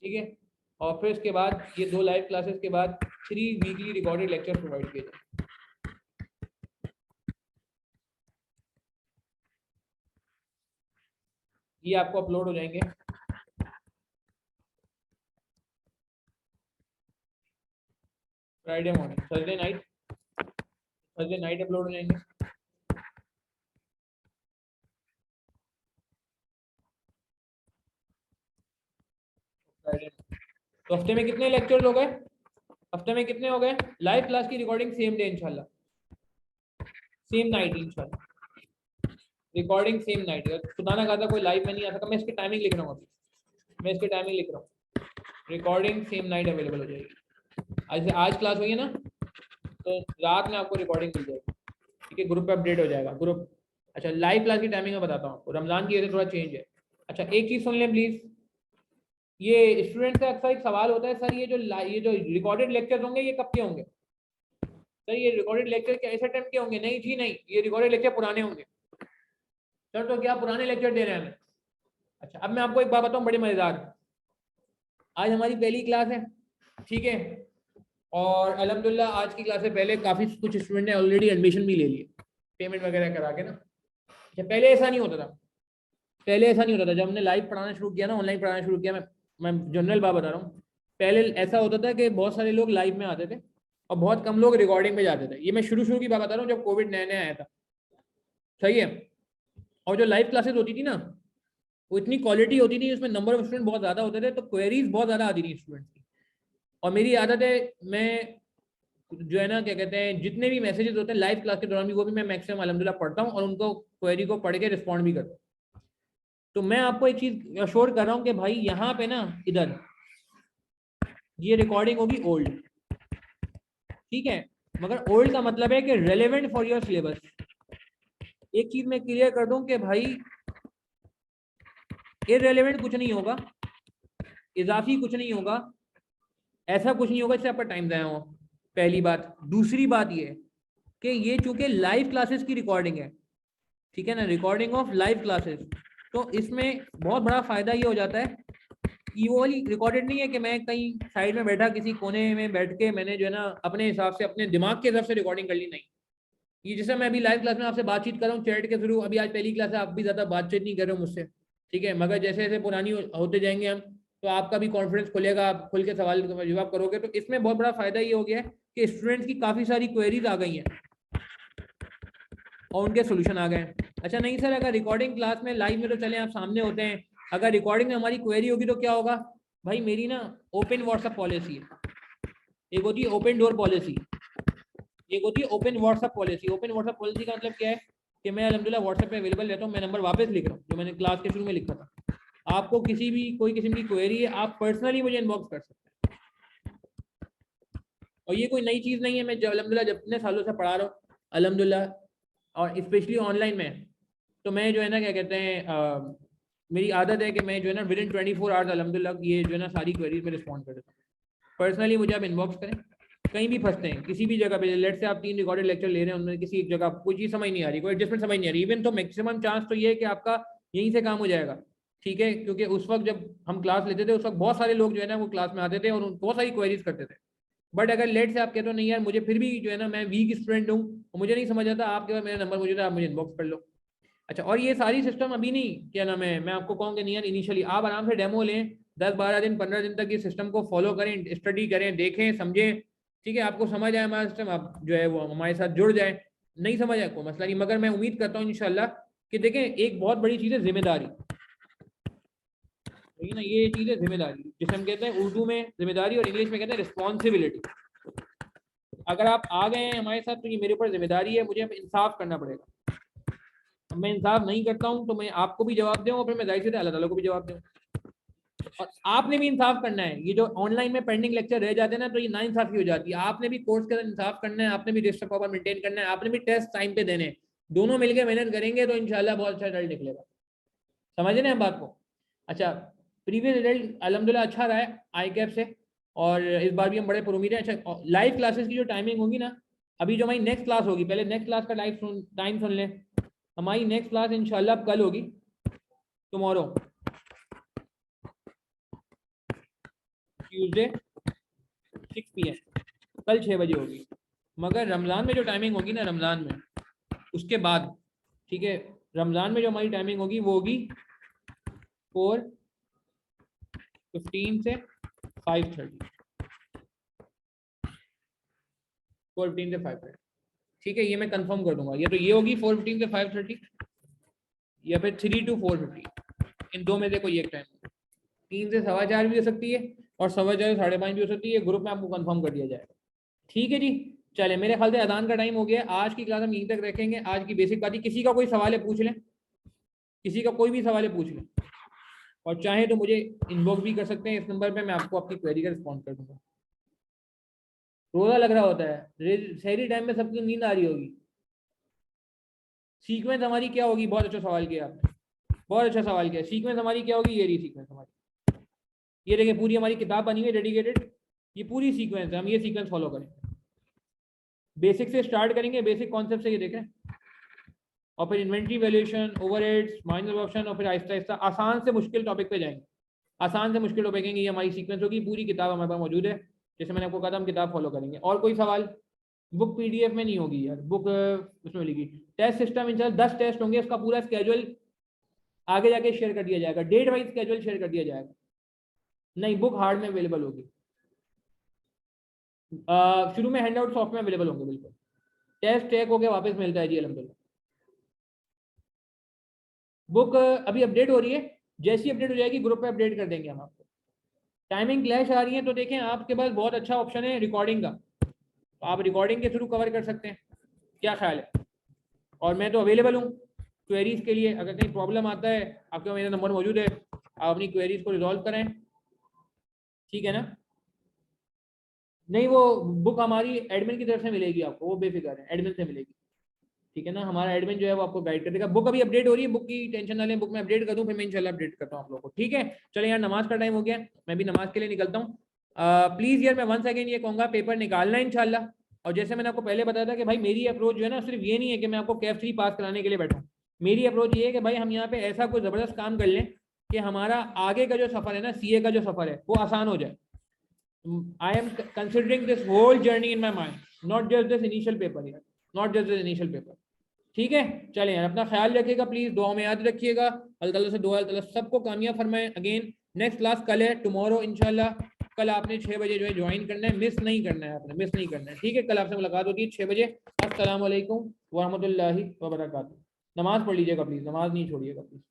ठीक है, और फिर इसके बाद ये 2 लाइव क्लासेस के बाद 3 वीकली रिकॉर्डेड लेक्चर प्रोवाइड किए जाए। ये आपको अपलोड हो जाएंगे Friday morning, Thursday night upload हो जाएंगे। फ्राइडे, तो हफ्ते में कितने लेक्चर हो गए? हफ्ते में कितने हो गए? लाइव क्लास की रिकॉर्डिंग सेम डे इंशाल्लाह, सेम नाइट इंशाल्लाह, रिकॉर्डिंग सेम नाइट। खुदा ना खाता कोई लाइव में नहीं आ सका, मैं इसकी टाइमिंग लिख रहा हूँ, अभी मैं इसकी टाइमिंग लिख रहा हूँ। रिकॉर्डिंग सेम नाइट अवेलेबल हो जाएगी। आज क्लास हुई है ना, तो रात में आपको रिकॉर्डिंग मिल जाएगी। ठीक है, ग्रुप पे अपडेट हो जाएगा ग्रुप। अच्छा, लाइव क्लास की टाइमिंग में बताता हूँ आपको, रमजान की वजह से थोड़ा चेंज है। अच्छा, एक चीज सुन लें प्लीज, ये स्टूडेंट का अक्सर एक सवाल होता है, सर ये जो रिकॉर्डेड लेक्चर होंगे ये कब के होंगे? सर ये रिकॉर्डेड लेक्चर क्या ऐसे टाइम के होंगे? नहीं जी नहीं, ये रिकॉर्डेड लेक्चर पुराने होंगे। सर तो क्या पुराने लेक्चर दे रहे हैं हमें? अच्छा, अब मैं आपको एक बात बताऊं बड़ी मजेदार। आज हमारी पहली क्लास है, ठीक है, और अल्हम्दुलिल्लाह आज की क्लास से पहले काफी कुछ स्टूडेंट ने ऑलरेडी एडमिशन भी ले लिए, पेमेंट वगैरह करा के ना। अच्छा, पहले ऐसा नहीं होता था, पहले ऐसा नहीं होता था। जब हमने लाइव पढ़ाना शुरू किया ना, ऑनलाइन पढ़ाना शुरू किया, मैं जनरल बात बता रहा हूँ। पहले ऐसा होता था कि बहुत सारे लोग लाइव में आते थे और बहुत कम लोग रिकॉर्डिंग में जाते थे। ये मैं शुरू की बात बता रहा हूँ, जब कोविड नया नया आया था, सही है। और जो लाइव क्लासेस होती थी ना, वो इतनी क्वालिटी होती थी, उसमें नंबर ऑफ स्टूडेंट बहुत ज़्यादा होते थे, तो क्वेरीज बहुत ज़्यादा आती थी स्टूडेंट्स की। और मेरी आदत है, मैं जो है ना क्या कहते हैं, जितने भी मैसेजेस होते हैं लाइव क्लास के दौरान भी, वो भी मैं मैक्सिमम अल्हम्दुलिल्लाह पढ़ता हूँ और उनको क्वेरी को पढ़ के रिस्पॉन्ड भी करता हूँ। तो मैं आपको एक चीज़ अश्योर कर रहा हूँ कि भाई यहाँ पे ना, इधर ये रिकॉर्डिंग होगी ओल्ड, ठीक है, मगर ओल्ड का मतलब है कि रेलेवेंट फॉर योर सिलेबस। एक चीज मैं क्लियर कर दूं कि भाई इररेलेवेंट कुछ नहीं होगा, इजाफी कुछ नहीं होगा, ऐसा कुछ नहीं होगा इससे आपका टाइम जाया हो, पहली बात। दूसरी बात ये कि ये चूंकि लाइव क्लासेस की रिकॉर्डिंग है, ठीक है ना, रिकॉर्डिंग ऑफ लाइव क्लासेस, तो इसमें बहुत बड़ा फायदा ये हो जाता है, ये वो वाली रिकॉर्डेड नहीं है कि मैं कहीं साइड में बैठा किसी कोने में बैठ के मैंने जो है ना अपने हिसाब से अपने दिमाग के हिसाब से रिकॉर्डिंग कर ली, नहीं। ये जैसे मैं अभी लाइव क्लास में आपसे बातचीत कर रहा हूँ चैट के थ्रू, अभी आज पहली क्लास है, आप भी ज़्यादा बातचीत नहीं कर रहे हो मुझसे, ठीक है, मगर जैसे जैसे पुरानी होते जाएंगे हम तो आपका भी कॉन्फिडेंस खुलेगा, आप खुल के सवाल जवाब करोगे। तो इसमें बहुत बड़ा फायदा ये हो गया है कि स्टूडेंट्स की काफ़ी सारी क्वेरीज आ गई हैं और उनके सोल्यूशन आ गए। अच्छा नहीं सर, अगर रिकॉर्डिंग क्लास में लाइव में तो चले आप सामने होते हैं, अगर रिकॉर्डिंग में हमारी क्वेरी होगी तो क्या होगा भाई? मेरी ना ओपन व्हाट्सएप पॉलिसी है, एक होती है ओपन डोर पॉलिसी, एक होती है open WhatsApp policy. Open WhatsApp policy का मतलब क्या है कि मैं अल्हम्दुलिल्लाह व्हाट्सएप पे अवेलेबल रहता हूँ, मैं नंबर वापस लिख रहा हूँ जो मैंने क्लास के शुरू में लिखा था। आपको किसी भी कोई किस्म की क्वेरी है आप पर्सनली मुझे इनबॉक्स कर सकते हैं, और ये कोई नई चीज़ नहीं है, मैं अल्हम्दुलिल्लाह जब इतने सालों से पढ़ा रहा हूँ अल्हम्दुलिल्लाह, और स्पेशली ऑनलाइन में, तो मैं जो है ना क्या कहते हैं मेरी आदत है कि मैं जो है ना विद इन 24 आवर्स अल्हम्दुलिल्लाह ये जो है ना सारी क्वेरीज में रिस्पॉन्ड कर देता हूँ। पर्सनली मुझे आप इनबॉक्स करें, कहीं भी फंसते हैं किसी भी जगह पे, लेट से आप 3 रिकॉर्डेड लेक्चर ले रहे हैं, उनमें किसी एक जगह कोई चीज़ समझ नहीं आ रही, कोई एडजस्टमेंट समझ नहीं आ रही, इवन तो मैक्सिमम चांस तो ये है कि आपका यहीं से काम हो जाएगा, ठीक है, क्योंकि उस वक्त जब हम क्लास लेते थे उस वक्त बहुत सारे लोग जो है ना वो क्लास में आते थे और बहुत सारी क्वेरीज करते थे। बट अगर लेट से आप कहते हो नहीं यार मुझे फिर भी जो है ना मैं वीक स्टूडेंट हूँ और मुझे नहीं समझ आता, आपके पास मेरा नंबर मौजूद है, आप मुझे इनबॉक्स कर लो। अच्छा, और ये सारी सिस्टम अभी नहीं, क्या नाम है, मैं आपको कहूँगा नहीं यार, इनिशियली आप आराम से डेमो लें, 10-12 दिन 15 दिन तक ये सिस्टम को फॉलो करें, स्टडी करें, देखें, समझें, ठीक है, आपको समझ आए हमारा सिस्टम, आप जो है वो हमारे साथ जुड़ जाए। नहीं समझ आए कोई मसला नहीं, मगर मैं उम्मीद करता हूँ इंशाल्लाह कि देखें एक बहुत बड़ी चीज़ है जिम्मेदारी, ठीक है ना, ये चीज़ है जिम्मेदारी, जिसे हम कहते हैं उर्दू में जिम्मेदारी और इंग्लिश में कहते हैं रिस्पॉन्सिबिलिटी। अगर आप आ गए हैं हमारे साथ तो ये मेरे ऊपर जिम्मेदारी है, मुझे इंसाफ करना पड़ेगा। मैं इंसाफ नहीं करता हूँ तो मैं आपको भी जवाब दूँ और फिर मैं जाहिर सी अल्लाह ताला को भी जवाब दूँ, और आपने भी इंसाफ करना है। ये जो ऑनलाइन में पेंडिंग लेक्चर रह जाते हैं ना तो ये ना इंसाफी हो जाती है, आपने भी कोर्स के अंदर इंसाफ करना है, आपने भी रजिस्टर प्रॉपर मेंटेन करना है, आपने भी टेस्ट टाइम पे देने, दोनों मिलकर मेहनत करेंगे तो इंशाल्लाह बहुत अच्छा रिजल्ट निकलेगा। समझ रहे हैं बात को? अच्छा, प्रीवियस रिजल्ट अल्हम्दुलिल्लाह अच्छा रहा है आई कैप से, और इस बार भी हम बड़े उम्मीद है। अच्छा, लाइव क्लासेस की जो टाइमिंग होगी ना, अभी जो हमारी नेक्स्ट क्लास होगी, पहले नेक्स्ट क्लास का लाइव टाइम सुन लें। हमारी नेक्स्ट क्लास इंशाल्लाह कल होगी, टुमारो ट्यूसडे 6 PM, कल 6 बजे होगी। मगर रमज़ान में जो टाइमिंग होगी ना, रमज़ान में उसके बाद, ठीक है, रमज़ान में जो हमारी टाइमिंग होगी वो होगी 4:15 से 5:30, 4:15 से 5:30, ठीक है, ये मैं कंफर्म कर दूंगा। ये तो ये होगी 4:15 से 5:30 या फिर 3 to 4:50, इन दो में से कोई एक टाइम। 3 से 4:15 भी हो सकती है और 4:15 से 5:30 भी हो सकती है, ग्रुप में आपको कंफर्म कर दिया जाएगा, ठीक है जी। चले, मेरे ख्याल से अजान का टाइम हो गया, आज की क्लास हम यहीं तक रखेंगे। आज की बेसिक बात ही, किसी का कोई सवाल है पूछ लें, किसी का कोई भी सवाल है पूछ लें, और चाहे तो मुझे इनबॉक्स भी कर सकते हैं इस नंबर पे, मैं आपको अपनी क्वेरी का रिस्पॉन्स कर दूंगा। रोजा लग रहा होता है, शहरी टाइम में सबकी नींद आ रही होगी। सीक्वेंस हमारी क्या होगी? बहुत अच्छा सवाल किया आपने, बहुत अच्छा सवाल किया। सीक्वेंस हमारी क्या होगी? ये रही सीक्वेंस हमारी, ये देखिए पूरी हमारी किताब बनी हुई है डेडिकेटेड, ये पूरी सीक्वेंस है, हम ये सीक्वेंस फॉलो करेंगे। बेसिक से स्टार्ट करेंगे, बेसिक कॉन्सेप्ट से ये देखें, और फिर inventory valuation, overheads, minor option, और फिर आहिस्ता आहिस्ता आसान से मुश्किल टॉपिक पे जाएंगे। आसान से मुश्किल टॉपिक ये हमारी सीक्वेंस होगी, पूरी किताब हमारे पास मौजूद है, जैसे मैंने आपको कहा था हम किताब फॉलो करेंगे। और कोई सवाल? बुक पीडीएफ में नहीं होगी यार, बुक उसमें मिलेगी। टेस्ट सिस्टम इंशाल्लाह 10 टेस्ट होंगे, उसका पूरा स्केड्यूल आगे जाके शेयर कर दिया जाएगा, डेट वाइज स्केड्यूल शेयर कर दिया जाएगा। नहीं, बुक हार्ड में अवेलेबल होगी, शुरू में हैंड आउट सॉफ्ट में अवेलेबल होंगे, बिल्कुल। टेस्ट चेक होकर वापस मिलता है जी अलहमदुलिल्लाह। बुक अभी अपडेट हो रही है, जैसी अपडेट हो जाएगी ग्रुप पे अपडेट कर देंगे हम आपको। टाइमिंग क्लैश आ रही है तो देखें आपके पास बहुत अच्छा ऑप्शन है रिकॉर्डिंग का, तो आप रिकॉर्डिंग के थ्रू कवर कर सकते हैं, क्या ख्याल है? और मैं तो अवेलेबल हूँ क्वेरीज के लिए, अगर कहीं प्रॉब्लम आता है आपके मेरा नंबर मौजूद है, आप अपनी क्वेरीज को रिजॉल्व करें, ठीक है ना? नहीं, वो बुक हमारी एडमिन की तरफ से मिलेगी आपको, वो बेफिक्र है, एडमिन से मिलेगी, ठीक है ना? हमारा एडमिन जो है वो आपको गाइड कर देगा। बुक अभी अपडेट हो रही है, बुक की टेंशन ना लें, बुक में अपडेट कर दूँ फिर मैं इंशाल्लाह अपडेट करता हूँ आप लोगों को, ठीक है? चलिए यार, नमाज का टाइम हो गया, मैं भी नमाज के लिए निकलता हूँ। प्लीज़ यार, मैं वंस अगेन ये कहूँगा, पेपर निकालना है इंशाल्लाह। और जैसे मैंने आपको पहले बताया था कि भाई मेरी अप्रोच जो है ना, सिर्फ ये नहीं है कि मैं आपको कैफ 3 पास कराने के लिए बैठा हूँ। मेरी अप्रोच ये है कि भाई हम यहाँ पे ऐसा कोई ज़बरदस्त काम कर लें कि हमारा आगे का जो सफ़र है ना, सीए का जो सफ़र है, वो आसान हो जाए। I am considering this whole journey in my mind, not just this initial paper यार, not just this initial paper. ठीक है, चलें यार, अपना ख्याल रखिएगा प्लीज़, दुआ में याद रखिएगा। अल्लाह ताला से दुआ, अल्लाह ताला सबको कामयाब फरमाए। अगेन नेक्स्ट क्लास कल है, टुमारो इंशाल्लाह। कल आपने 6 बजे जो है ज्वाइन करना है, मिस नहीं करना है, आपने मिस नहीं करना है। ठीक है, कल आपसे मुलाकात होती है 6 बजे। अस्सलाम वालेकुम व रहमतुल्लाहि व बरकातहू। नमाज पढ़ लीजिएगा प्लीज़, नमाज नहीं छोड़िएगा प्लीज़।